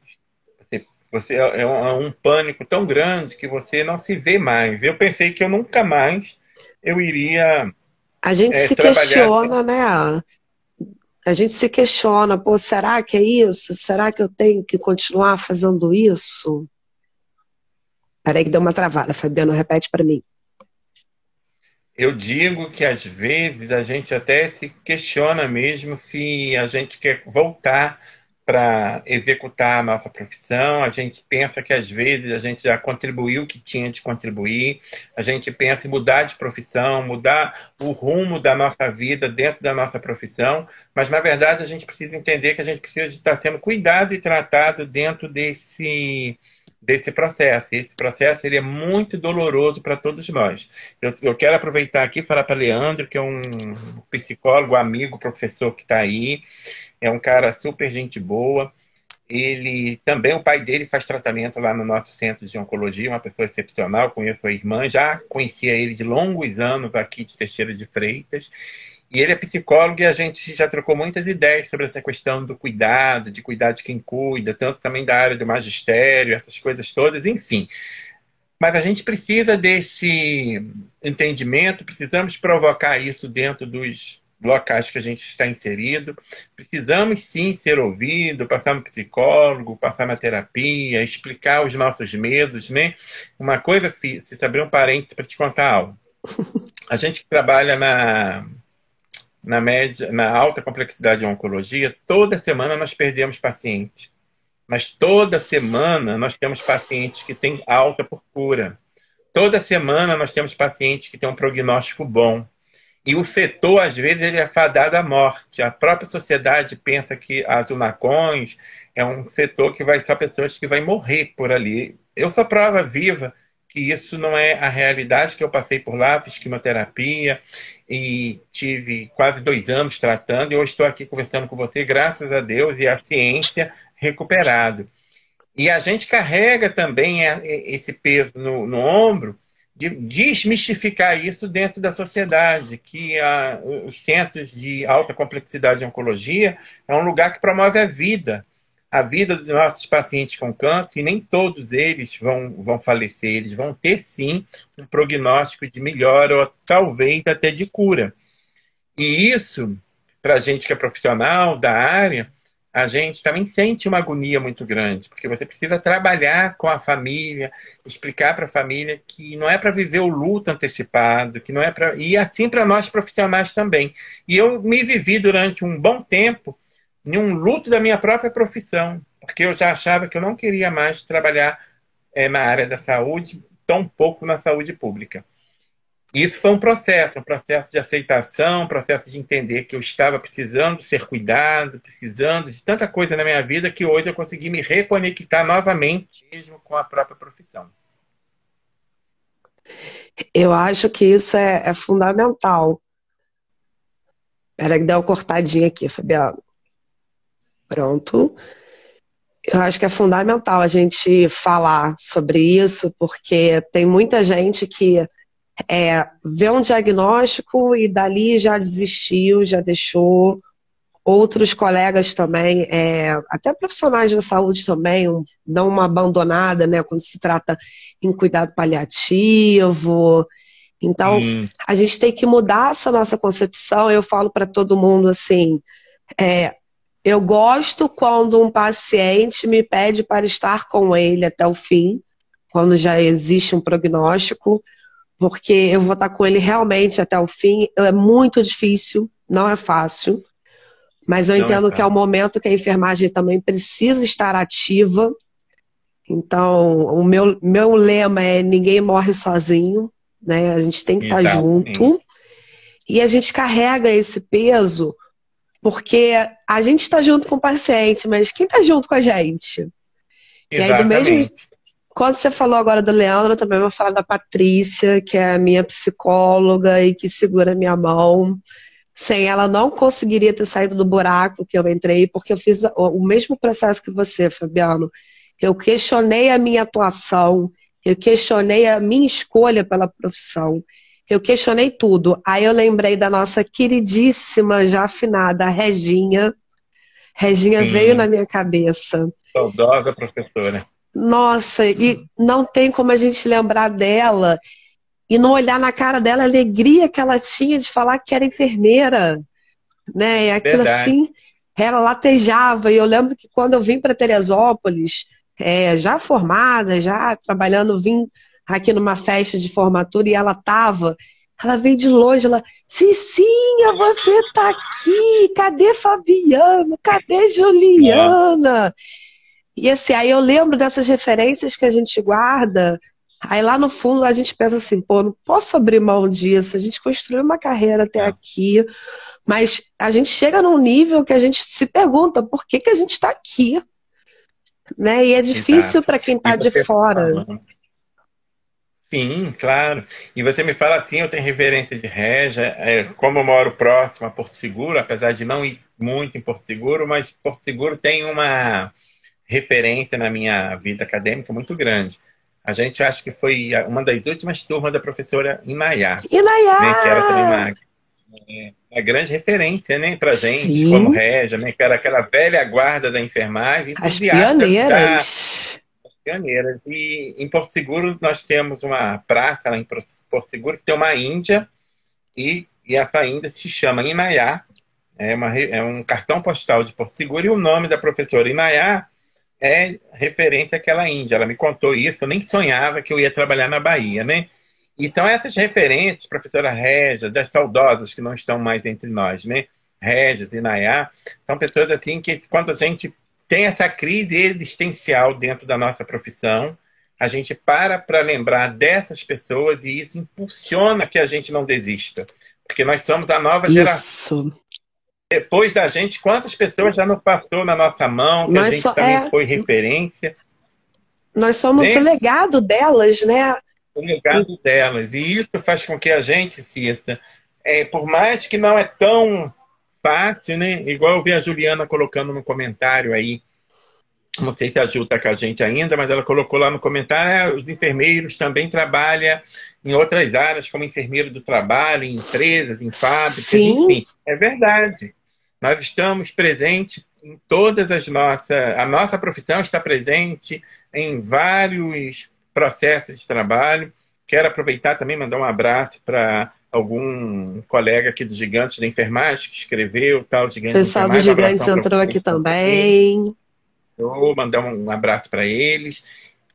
Você é um pânico tão grande que você não se vê mais. Eu pensei que eu nunca mais eu iria A gente se trabalhar. questiona, né? A gente se questiona, pô, será que é isso? Será que eu tenho que continuar fazendo isso? Peraí que deu uma travada, Fabiano, repete para mim. Eu digo que às vezes a gente até se questiona mesmo se a gente quer voltar para executar a nossa profissão. A gente pensa que às vezes a gente já contribuiu o que tinha de contribuir. A gente pensa em mudar de profissão, mudar o rumo da nossa vida dentro da nossa profissão. Mas na verdade a gente precisa entender que a gente precisa de estar sendo cuidado e tratado dentro desse processo. Esse processo ele é muito doloroso para todos nós. Eu quero aproveitar aqui e falar para Leandro, que é um psicólogo, amigo, professor que está aí, é um cara super gente boa. Ele também, o pai dele faz tratamento lá no nosso centro de oncologia, uma pessoa excepcional, conheço a irmã, já conhecia ele de longos anos aqui de Teixeira de Freitas. E ele é psicólogo e a gente já trocou muitas ideias sobre essa questão do cuidado, de cuidar de quem cuida, tanto também da área do magistério, essas coisas todas, enfim. Mas a gente precisa desse entendimento, precisamos provocar isso dentro dos locais que a gente está inserido. Precisamos sim ser ouvido, passar no psicólogo, passar na terapia, explicar os nossos medos, né? Uma coisa, se abrir um parênteses para te contar algo. A gente que trabalha na alta complexidade de oncologia, toda semana nós perdemos pacientes. Mas toda semana nós temos pacientes que têm alta por cura. Toda semana nós temos pacientes que têm um prognóstico bom. E o setor, às vezes, ele é fadado à morte. A própria sociedade pensa que as UNACONs é um setor que vai só pessoas que vão morrer por ali. Eu sou prova viva que isso não é a realidade, que eu passei por lá, fiz quimioterapia e tive quase 2 anos tratando. E hoje estou aqui conversando com você, graças a Deus e à ciência, recuperado. E a gente carrega também esse peso no ombro de desmistificar isso dentro da sociedade, que os centros de alta complexidade de oncologia é um lugar que promove a vida dos nossos pacientes com câncer, e nem todos eles vão falecer, eles vão ter sim um prognóstico de melhora ou talvez até de cura. E isso para a gente que é profissional da área, a gente também sente uma agonia muito grande, porque você precisa trabalhar com a família, explicar para a família que não é para viver o luto antecipado, que não é para... E assim para nós profissionais também. E eu me vivi durante um bom tempo em um luto da minha própria profissão, porque eu já achava que eu não queria mais trabalhar na área da saúde, tão pouco na saúde pública. Isso foi um processo de aceitação, um processo de entender que eu estava precisando ser cuidado, precisando de tanta coisa na minha vida que hoje eu consegui me reconectar novamente mesmo com a própria profissão. Eu acho que isso é fundamental. Peraí que deu uma cortadinha aqui, Fabiano. Pronto. Eu acho que é fundamental a gente falar sobre isso, porque tem muita gente que vê um diagnóstico e dali já desistiu, já deixou. Outros colegas também, até profissionais da saúde também, dão uma abandonada, né, quando se trata em cuidado paliativo. Então, a gente tem que mudar essa nossa concepção. Eu falo para todo mundo assim, eu gosto quando um paciente me pede para estar com ele até o fim, quando já existe um prognóstico, porque eu vou estar com ele realmente até o fim. É muito difícil, não é fácil, mas eu entendo que é o momento que a enfermagem também precisa estar ativa. Então, o meu lema é: ninguém morre sozinho, né? A gente tem que estar junto. E a gente carrega esse peso, porque a gente está junto com o paciente, mas quem está junto com a gente? Exatamente. E aí, do mesmo... Quando você falou agora do Leandro, eu também vou falar da Patrícia, que é a minha psicóloga e que segura a minha mão. Sem ela, não conseguiria ter saído do buraco que eu entrei, porque eu fiz o mesmo processo que você, Fabiano. Eu questionei a minha atuação, eu questionei a minha escolha pela profissão, eu questionei tudo. Aí eu lembrei da nossa queridíssima, já afinada, Reginha. Reginha veio na minha cabeça. Saudosa professora. Nossa, e não tem como a gente lembrar dela e não olhar na cara dela a alegria que ela tinha de falar que era enfermeira, né? E aquilo assim, ela latejava. E eu lembro que quando eu vim para Teresópolis, já formada, já trabalhando, vim aqui numa festa de formatura e ela veio de longe, Cicinha, você tá aqui, cadê Fabiano, cadê Juliana? E assim, aí eu lembro dessas referências que a gente guarda, aí lá no fundo a gente pensa assim, pô, não posso abrir mão disso, a gente construiu uma carreira até aqui, mas a gente chega num nível que a gente se pergunta por que a gente está aqui, né? E é difícil para quem está de fora. Sim, claro. E você me fala assim, eu tenho referência de Régia, como eu moro próximo a Porto Seguro, apesar de não ir muito em Porto Seguro, mas Porto Seguro tem uma referência na minha vida acadêmica muito grande. A gente acho que foi uma das últimas turmas da professora Inayá. Inayá! Né, que era também uma grande referência, né, pra gente, como Régia, né, que era aquela velha guarda da enfermagem. As pioneiras. As pioneiras. E em Porto Seguro nós temos uma praça lá em Porto Seguro que tem uma Índia e essa Índia se chama Inayá. É um cartão postal de Porto Seguro e o nome da professora Inayá é referência àquela Índia. Ela me contou isso, eu nem sonhava que eu ia trabalhar na Bahia, né? E são essas referências, professora Régia, das saudosas que não estão mais entre nós, né? Régia, Inayá, são pessoas assim que quando a gente tem essa crise existencial dentro da nossa profissão, a gente para lembrar dessas pessoas e isso impulsiona que a gente não desista. Porque nós somos a nova geração. Depois da gente, quantas pessoas já não passou na nossa mão, que a gente também foi referência. Nós somos o legado delas, né? O legado delas. E isso faz com que a gente, Cissa, por mais que não é tão fácil, né? Igual eu vi a Juliana colocando no comentário aí, não sei se a Ju está com a gente ainda, mas ela colocou lá no comentário, os enfermeiros também trabalham em outras áreas, como enfermeiro do trabalho, em empresas, em fábricas, Sim. enfim. É verdade. Nós estamos presentes em todas as nossas... A nossa profissão está presente em vários processos de trabalho. Quero aproveitar também e mandar um abraço para algum colega aqui dos Gigantes da Enfermagem que escreveu, tal, O Gigantes da pessoal dos Enfermagem, um Gigantes abração para entrou aqui vocês também. também. Vou mandar um abraço para eles.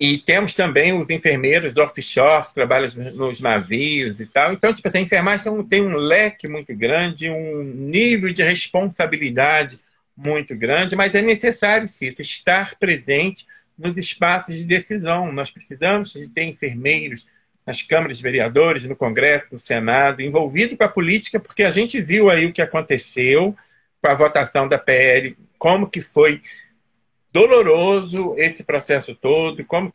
E temos também os enfermeiros offshore que trabalham nos navios e tal. Então, tipo assim, a enfermagem tem um leque muito grande, um nível de responsabilidade muito grande, mas é necessário, sim, estar presente nos espaços de decisão. Nós precisamos de ter enfermeiros nas câmaras de vereadores, no Congresso, no Senado, envolvido com a política, porque a gente viu aí o que aconteceu com a votação da PL, como que foi doloroso esse processo todo, como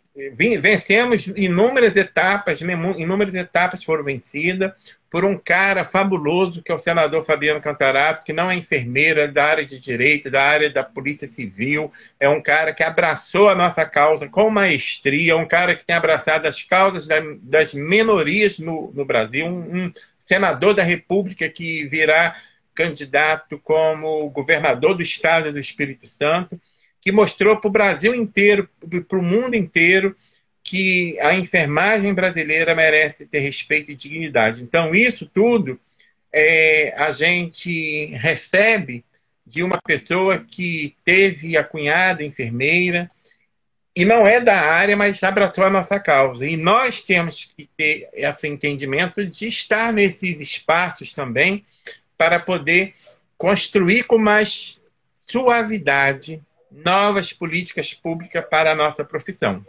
vencemos inúmeras etapas foram vencidas por um cara fabuloso que é o senador Fabiano Contarato, que não é enfermeira da área de direito, da área da Polícia Civil, é um cara que abraçou a nossa causa com maestria, um cara que tem abraçado as causas das minorias no Brasil, um senador da República que virá candidato como governador do estado do Espírito Santo, que mostrou para o Brasil inteiro, para o mundo inteiro, que a enfermagem brasileira merece ter respeito e dignidade. Então, isso tudo a gente recebe de uma pessoa que teve a cunhada enfermeira, e não é da área, mas abraçou a nossa causa. E nós temos que ter esse entendimento de estar nesses espaços também, para poder construir com mais suavidade novas políticas públicas para a nossa profissão.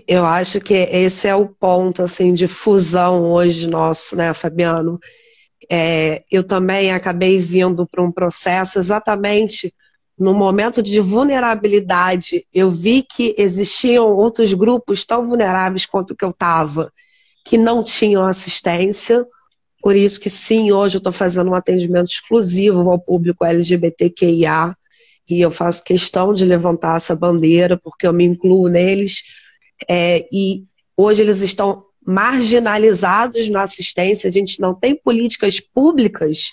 Eu acho que esse é o ponto assim, de fusão hoje nosso, né, Fabiano? Eu também acabei vindo para um processo exatamente no momento de vulnerabilidade. Eu vi que existiam outros grupos tão vulneráveis quanto o que eu estava, que não tinham assistência. Por isso que sim, hoje eu estou fazendo um atendimento exclusivo ao público LGBTQIA, e eu faço questão de levantar essa bandeira, porque eu me incluo neles, e hoje eles estão marginalizados na assistência, a gente não tem políticas públicas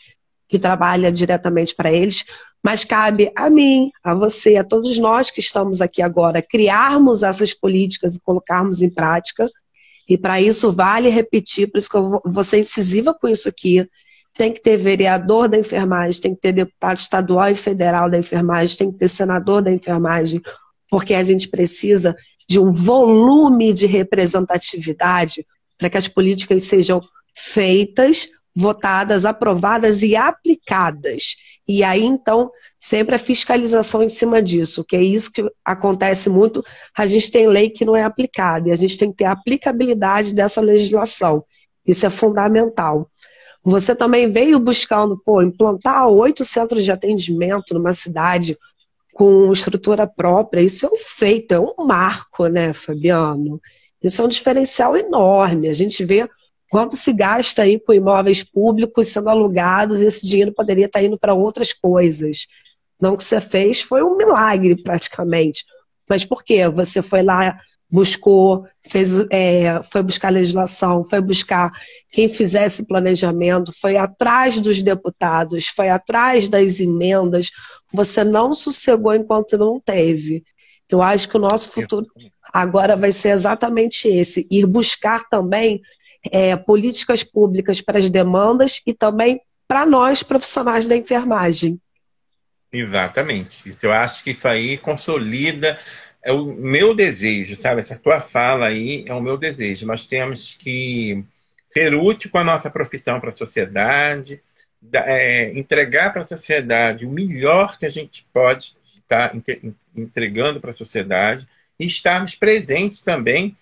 que trabalham diretamente para eles, mas cabe a mim, a você, a todos nós que estamos aqui agora, criarmos essas políticas e colocarmos em prática, e para isso vale repetir, por isso que eu vou ser incisiva com isso aqui. Tem que ter vereador da enfermagem, tem que ter deputado estadual e federal da enfermagem, tem que ter senador da enfermagem, porque a gente precisa de um volume de representatividade para que as políticas sejam feitas, votadas, aprovadas e aplicadas. E aí, então, sempre a fiscalização em cima disso, que é isso que acontece muito. A gente tem lei que não é aplicada, e a gente tem que ter a aplicabilidade dessa legislação. Isso é fundamental. Você também veio buscando, implantar 8 centros de atendimento numa cidade com estrutura própria. Isso é um feito, é um marco, né, Fabiano? Isso é um diferencial enorme. A gente vê quanto se gasta aí com imóveis públicos sendo alugados, e esse dinheiro poderia estar indo para outras coisas. Não, o que você fez foi um milagre, praticamente. Mas por quê? Você foi lá, buscou, foi buscar legislação, foi buscar quem fizesse planejamento, foi atrás dos deputados, foi atrás das emendas. Você não sossegou enquanto não teve. Eu acho que o nosso futuro agora vai ser exatamente esse, ir buscar também políticas públicas para as demandas e também para nós, profissionais da enfermagem. Exatamente. Eu acho que isso aí consolida, é o meu desejo, sabe? Essa tua fala aí é o meu desejo. Nós temos que ser útil com a nossa profissão para a sociedade, entregar para a sociedade o melhor que a gente pode estar entregando para a sociedade, e estarmos presentes também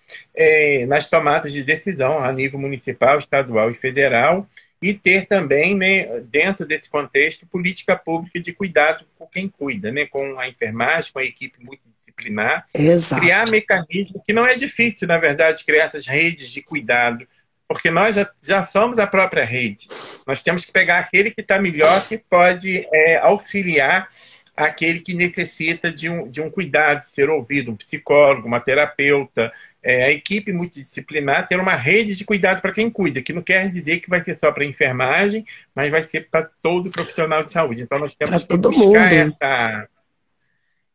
nas tomadas de decisão a nível municipal, estadual e federal, e ter também, né, dentro desse contexto, política pública de cuidado com quem cuida, né, com a enfermagem, com a equipe multidisciplinar. Exato. Criar mecanismos, que não é difícil, na verdade, criar essas redes de cuidado, porque nós já somos a própria rede. Nós temos que pegar aquele que está melhor, que pode auxiliar aquele que necessita de um cuidado, de ser ouvido, um psicólogo, uma terapeuta, a equipe multidisciplinar, ter uma rede de cuidado para quem cuida, que não quer dizer que vai ser só para a enfermagem, mas vai ser para todo profissional de saúde. Então nós temos que buscar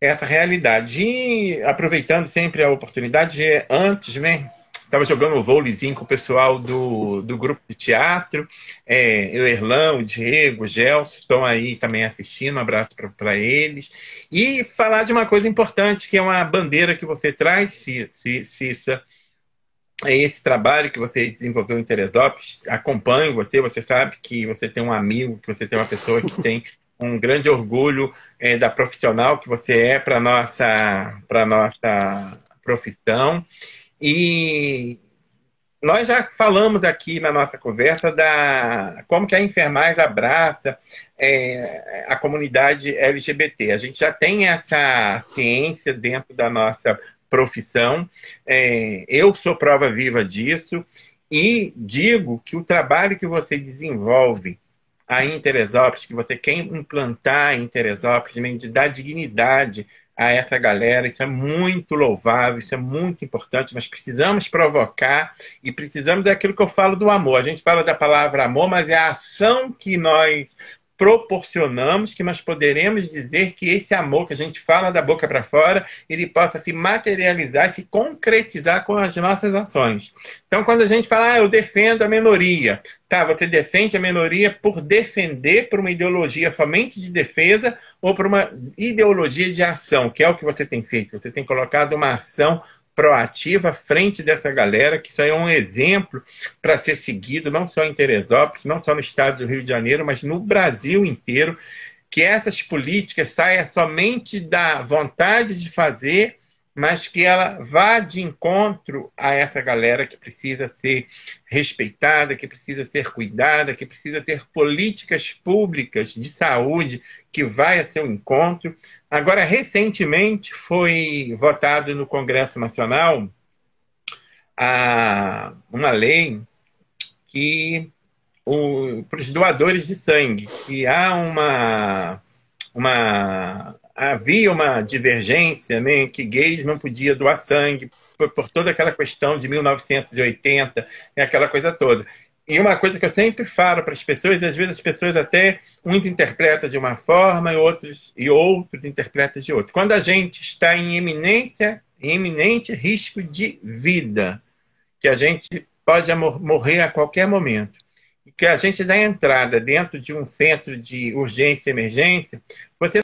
essa realidade. E aproveitando sempre a oportunidade, antes, né, estava jogando um vôleizinho com o pessoal do grupo de teatro, o Erlan, o Diego, o Gelson, estão aí também assistindo, um abraço para eles. E falar de uma coisa importante, que é uma bandeira que você traz, Cissa, é esse trabalho que você desenvolveu em Teresópolis. Acompanho você, você sabe que você tem um amigo, que você tem uma pessoa que tem um grande orgulho da profissional que você é para nossa profissão. E nós já falamos aqui na nossa conversa da como que a enfermagem abraça a comunidade LGBT. A gente já tem essa ciência dentro da nossa profissão. Eu sou prova viva disso e digo que o trabalho que você desenvolve aí em Teresópolis, que você quer implantar em Teresópolis, de dar dignidade a essa galera, isso é muito louvável, isso é muito importante. Nós precisamos provocar e precisamos daquilo que eu falo do amor. A gente fala da palavra amor, mas é a ação que nós proporcionamos, que nós poderemos dizer que esse amor que a gente fala da boca para fora, ele possa se materializar, se concretizar com as nossas ações. Então, quando a gente fala, eu defendo a minoria, tá, você defende a minoria por defender por uma ideologia somente de defesa ou por uma ideologia de ação, que é o que você tem feito. Você tem colocado uma ação proativa à frente dessa galera, que isso aí é um exemplo para ser seguido, não só em Teresópolis, não só no estado do Rio de Janeiro, mas no Brasil inteiro, que essas políticas saiam somente da vontade de fazer, mas que ela vá de encontro a essa galera que precisa ser respeitada, que precisa ser cuidada, que precisa ter políticas públicas de saúde que vai a seu encontro. Agora, recentemente, foi votado no Congresso Nacional uma lei que para os doadores de sangue, que havia uma divergência, né, que gays não podiam doar sangue por toda aquela questão de 1980 e aquela coisa toda. E uma coisa que eu sempre falo para as pessoas, às vezes as pessoas até, uns interpretam de uma forma e outros interpretam de outra. Quando a gente está em iminente risco de vida, que a gente pode morrer a qualquer momento, e que a gente dá entrada dentro de um centro de urgência e emergência, você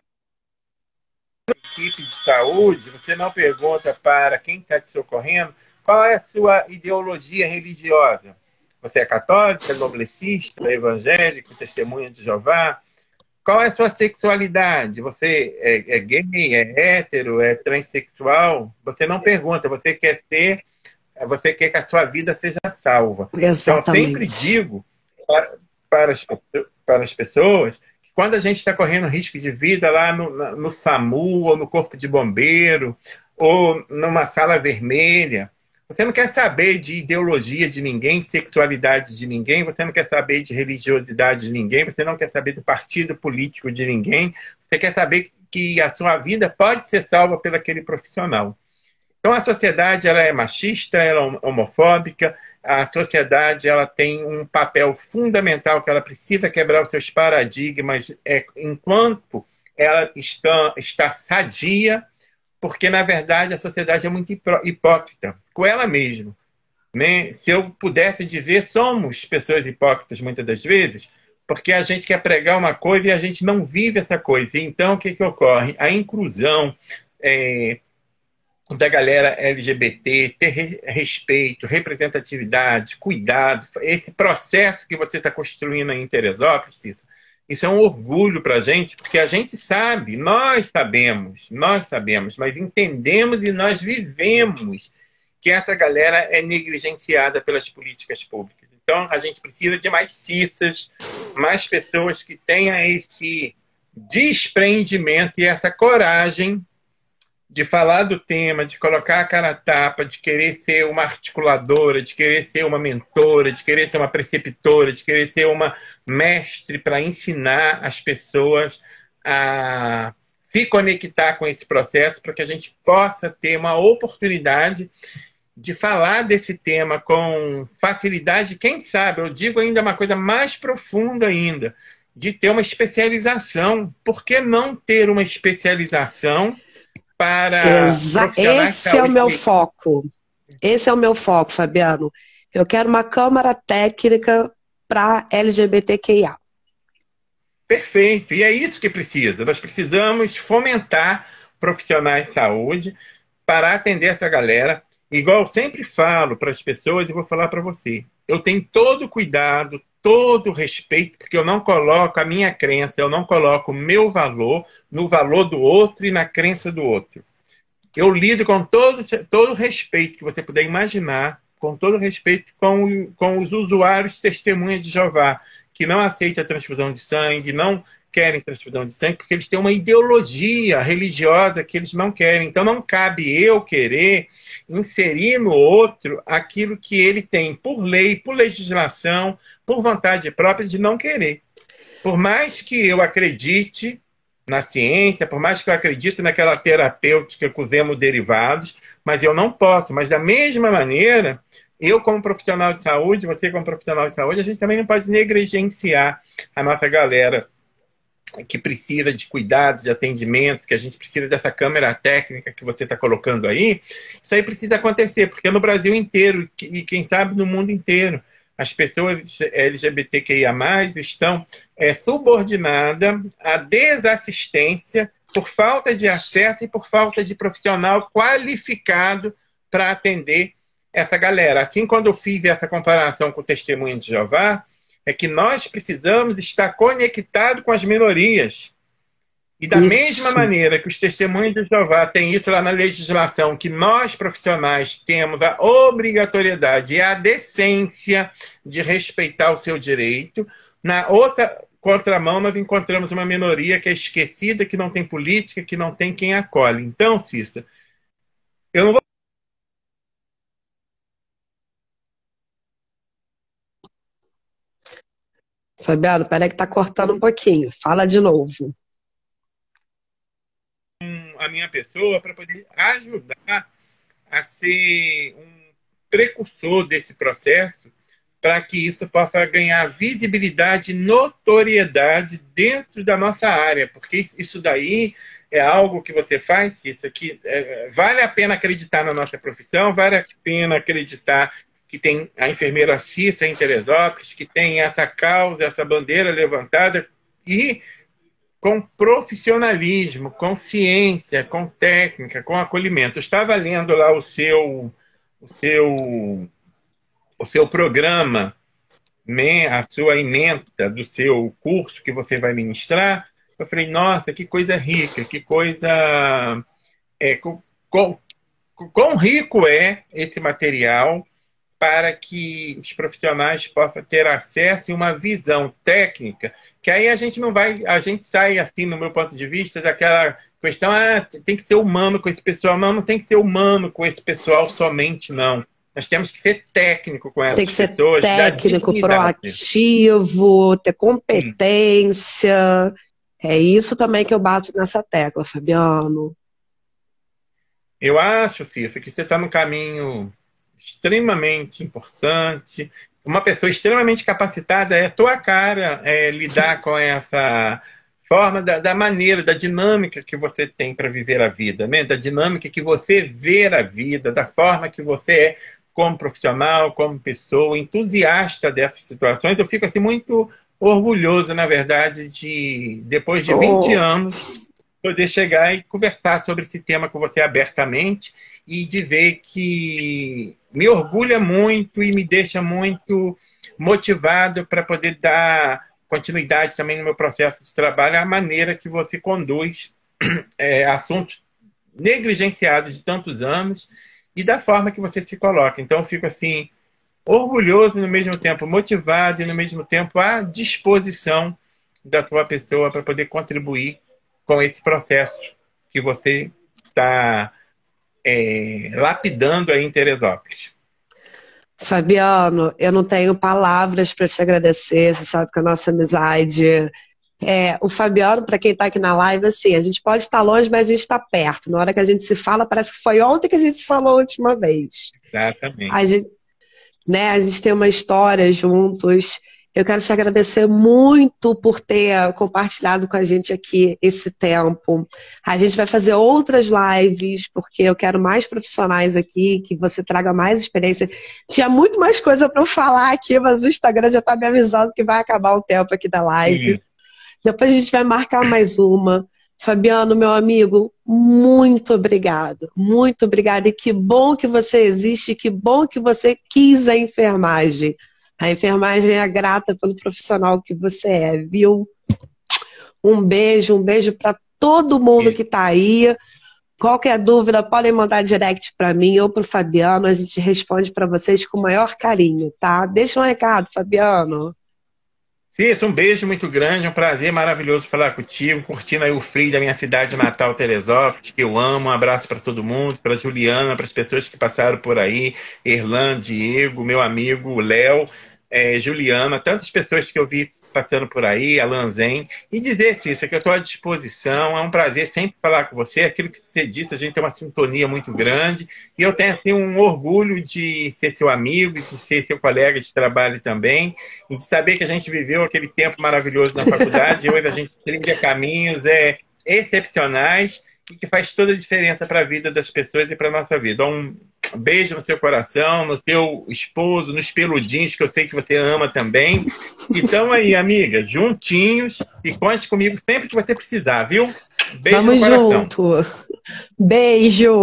equipe de saúde, você não pergunta para quem está te socorrendo qual é a sua ideologia religiosa. Você é católico, é noblecista, é evangélico, testemunha de Jeová? Qual é a sua sexualidade? Você é gay, é hétero, é transexual? Você não pergunta, você quer que a sua vida seja salva. Exatamente. Então, eu sempre digo para as pessoas, quando a gente está correndo risco de vida lá no SAMU, ou no Corpo de Bombeiro, ou numa sala vermelha, você não quer saber de ideologia de ninguém, sexualidade de ninguém, você não quer saber de religiosidade de ninguém, você não quer saber do partido político de ninguém, você quer saber que a sua vida pode ser salva pelo aquele profissional. Então a sociedade ela é machista, ela é homofóbica, a sociedade ela tem um papel fundamental que ela precisa quebrar os seus paradigmas enquanto ela está sadia, porque na verdade a sociedade é muito hipócrita com ela mesma, né? Se eu pudesse dizer, somos pessoas hipócritas muitas das vezes, porque a gente quer pregar uma coisa e a gente não vive essa coisa. Então o que ocorre? A inclusão da galera LGBT, ter respeito, representatividade, cuidado, esse processo que você está construindo aí em Teresópolis, Cissa, isso é um orgulho para a gente, porque a gente sabe, nós sabemos, mas entendemos e nós vivemos que essa galera é negligenciada pelas políticas públicas. Então, a gente precisa de mais Cissas, mais pessoas que tenham esse desprendimento e essa coragem de falar do tema, de colocar a cara a tapa, de querer ser uma articuladora, de querer ser uma mentora, de querer ser uma preceptora, de querer ser uma mestre para ensinar as pessoas a se conectar com esse processo, para que a gente possa ter uma oportunidade de falar desse tema com facilidade. Quem sabe, eu digo ainda uma coisa mais profunda ainda, de ter uma especialização. Por que não ter uma especialização para esse é o meu foco. Esse é o meu foco, Fabiano. Eu quero uma câmara técnica para LGBTQIA. Perfeito. E é isso que precisa. Nós precisamos fomentar profissionais de saúde para atender essa galera. Igual eu sempre falo para as pessoas, e vou falar para você. Eu tenho todo o cuidado, todo o respeito, porque eu não coloco a minha crença, eu não coloco o meu valor no valor do outro e na crença do outro. Eu lido com todo o respeito que você puder imaginar, com todo o respeito com os usuários testemunha de Jeová, que não aceitam a transfusão de sangue, não querem transfusão de sangue, porque eles têm uma ideologia religiosa que eles não querem. Então não cabe eu querer inserir no outro aquilo que ele tem por lei, por legislação, por vontade própria de não querer. Por mais que eu acredite na ciência, por mais que eu acredite naquela terapêutica com os hemoderivados, mas eu não posso. Mas da mesma maneira, eu como profissional de saúde, você como profissional de saúde, a gente também não pode negligenciar a nossa galera que precisa de cuidados, de atendimentos, que a gente precisa dessa câmera técnica que você está colocando aí. Isso aí precisa acontecer, porque no Brasil inteiro, e quem sabe no mundo inteiro, as pessoas LGBTQIA+, estão subordinadas à desassistência por falta de acesso e por falta de profissional qualificado para atender essa galera. Assim, quando eu fiz essa comparação com o Testemunho de Jeová, é que nós precisamos estar conectados com as minorias. E da mesma maneira que os Testemunhos de Jeová têm isso lá na legislação, que nós profissionais temos a obrigatoriedade e a decência de respeitar o seu direito, na outra contramão nós encontramos uma minoria que é esquecida, que não tem política, que não tem quem acolhe. Então, Cissa, eu não vou... Fabiano, peraí que tá cortando um pouquinho. Fala de novo. a minha pessoa para poder ajudar a ser um precursor desse processo, para que isso possa ganhar visibilidade e notoriedade dentro da nossa área, porque isso daí é algo que você faz, isso aqui, vale a pena acreditar na nossa profissão, vale a pena acreditar que tem a enfermeira Cissa em Teresópolis, que tem essa causa, essa bandeira levantada, e com profissionalismo, com ciência, com técnica, com acolhimento. Eu estava lendo lá o seu programa, a sua ementa do seu curso que você vai ministrar. Eu falei, nossa, que coisa rica, que coisa... quão rico é esse material para que os profissionais possam ter acesso e uma visão técnica, que aí a gente sai assim, no meu ponto de vista, daquela questão, tem que ser humano com esse pessoal. Não tem que ser humano com esse pessoal somente, não. Nós temos que ser técnico com essas pessoas. Tem que ser técnico, proativo, ter competência. É isso também que eu bato nessa tecla, Fabiano. Eu acho, Cissa, que você está no caminho extremamente importante. Uma pessoa extremamente capacitada é a tua cara, lidar com essa forma da maneira, da dinâmica que você tem para viver a vida, né? Da dinâmica que você vê a vida, da forma que você é como profissional, como pessoa, entusiasta dessas situações. Eu fico assim muito orgulhoso, na verdade, de depois de 20 anos poder chegar e conversar sobre esse tema com você abertamente, e de ver que me orgulha muito e me deixa muito motivado para poder dar continuidade também no meu processo de trabalho, a maneira que você conduz assuntos negligenciados de tantos anos e da forma que você se coloca. Então eu fico assim orgulhoso, no mesmo tempo motivado e no mesmo tempo à disposição da tua pessoa para poder contribuir com esse processo que você está lapidando aí em Teresópolis. Fabiano, eu não tenho palavras para te agradecer. Você sabe que a nossa amizade... o Fabiano, para quem está aqui na live, assim, a gente pode estar longe, mas a gente está perto. Na hora que a gente se fala, parece que foi ontem que a gente se falou a última vez. Exatamente. A gente tem uma história juntos. Eu quero te agradecer muito por ter compartilhado com a gente aqui esse tempo. A gente vai fazer outras lives, porque eu quero mais profissionais aqui, que você traga mais experiência. Tinha muito mais coisa para eu falar aqui, mas o Instagram já está me avisando que vai acabar o tempo aqui da live. Sim. Depois a gente vai marcar mais uma. Fabiano, meu amigo, muito obrigado. Muito obrigada. E que bom que você existe, que bom que você quis a enfermagem. A enfermagem é grata pelo profissional que você é, viu? Um beijo para todo mundo que está aí. Qualquer dúvida, podem mandar direct para mim ou para o Fabiano. A gente responde para vocês com o maior carinho, tá? Deixa um recado, Fabiano. Cícero, um beijo muito grande, um prazer maravilhoso falar contigo, curtindo aí o frio da minha cidade natal, Teresópolis, que eu amo. Um abraço para todo mundo, para Juliana, para as pessoas que passaram por aí, Erlan, Diego, meu amigo Léo, Juliana, tantas pessoas que eu vi passando por aí, Alan Zen, e dizer, Cícero, que eu estou à disposição, é um prazer sempre falar com você, aquilo que você disse, a gente tem uma sintonia muito grande, e eu tenho assim, um orgulho de ser seu amigo, de ser seu colega de trabalho também, e de saber que a gente viveu aquele tempo maravilhoso na faculdade, e hoje a gente trilha caminhos excepcionais e que faz toda a diferença para a vida das pessoas e para a nossa vida. Um beijo no seu coração, no seu esposo, nos peludinhos, que eu sei que você ama também. Então aí, amiga, juntinhos, e conte comigo sempre que você precisar, viu? Beijo no Vamos coração. junto. Beijo.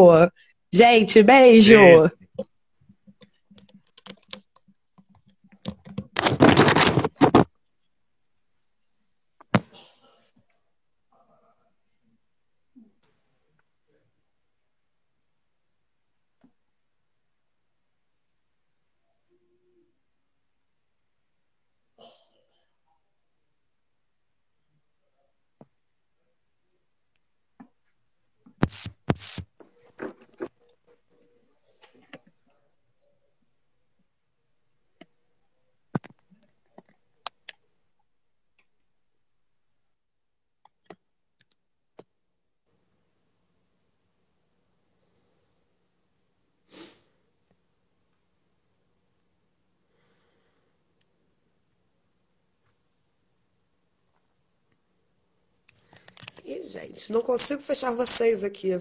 Gente, Beijo. beijo. Ih, gente, não consigo fechar vocês aqui.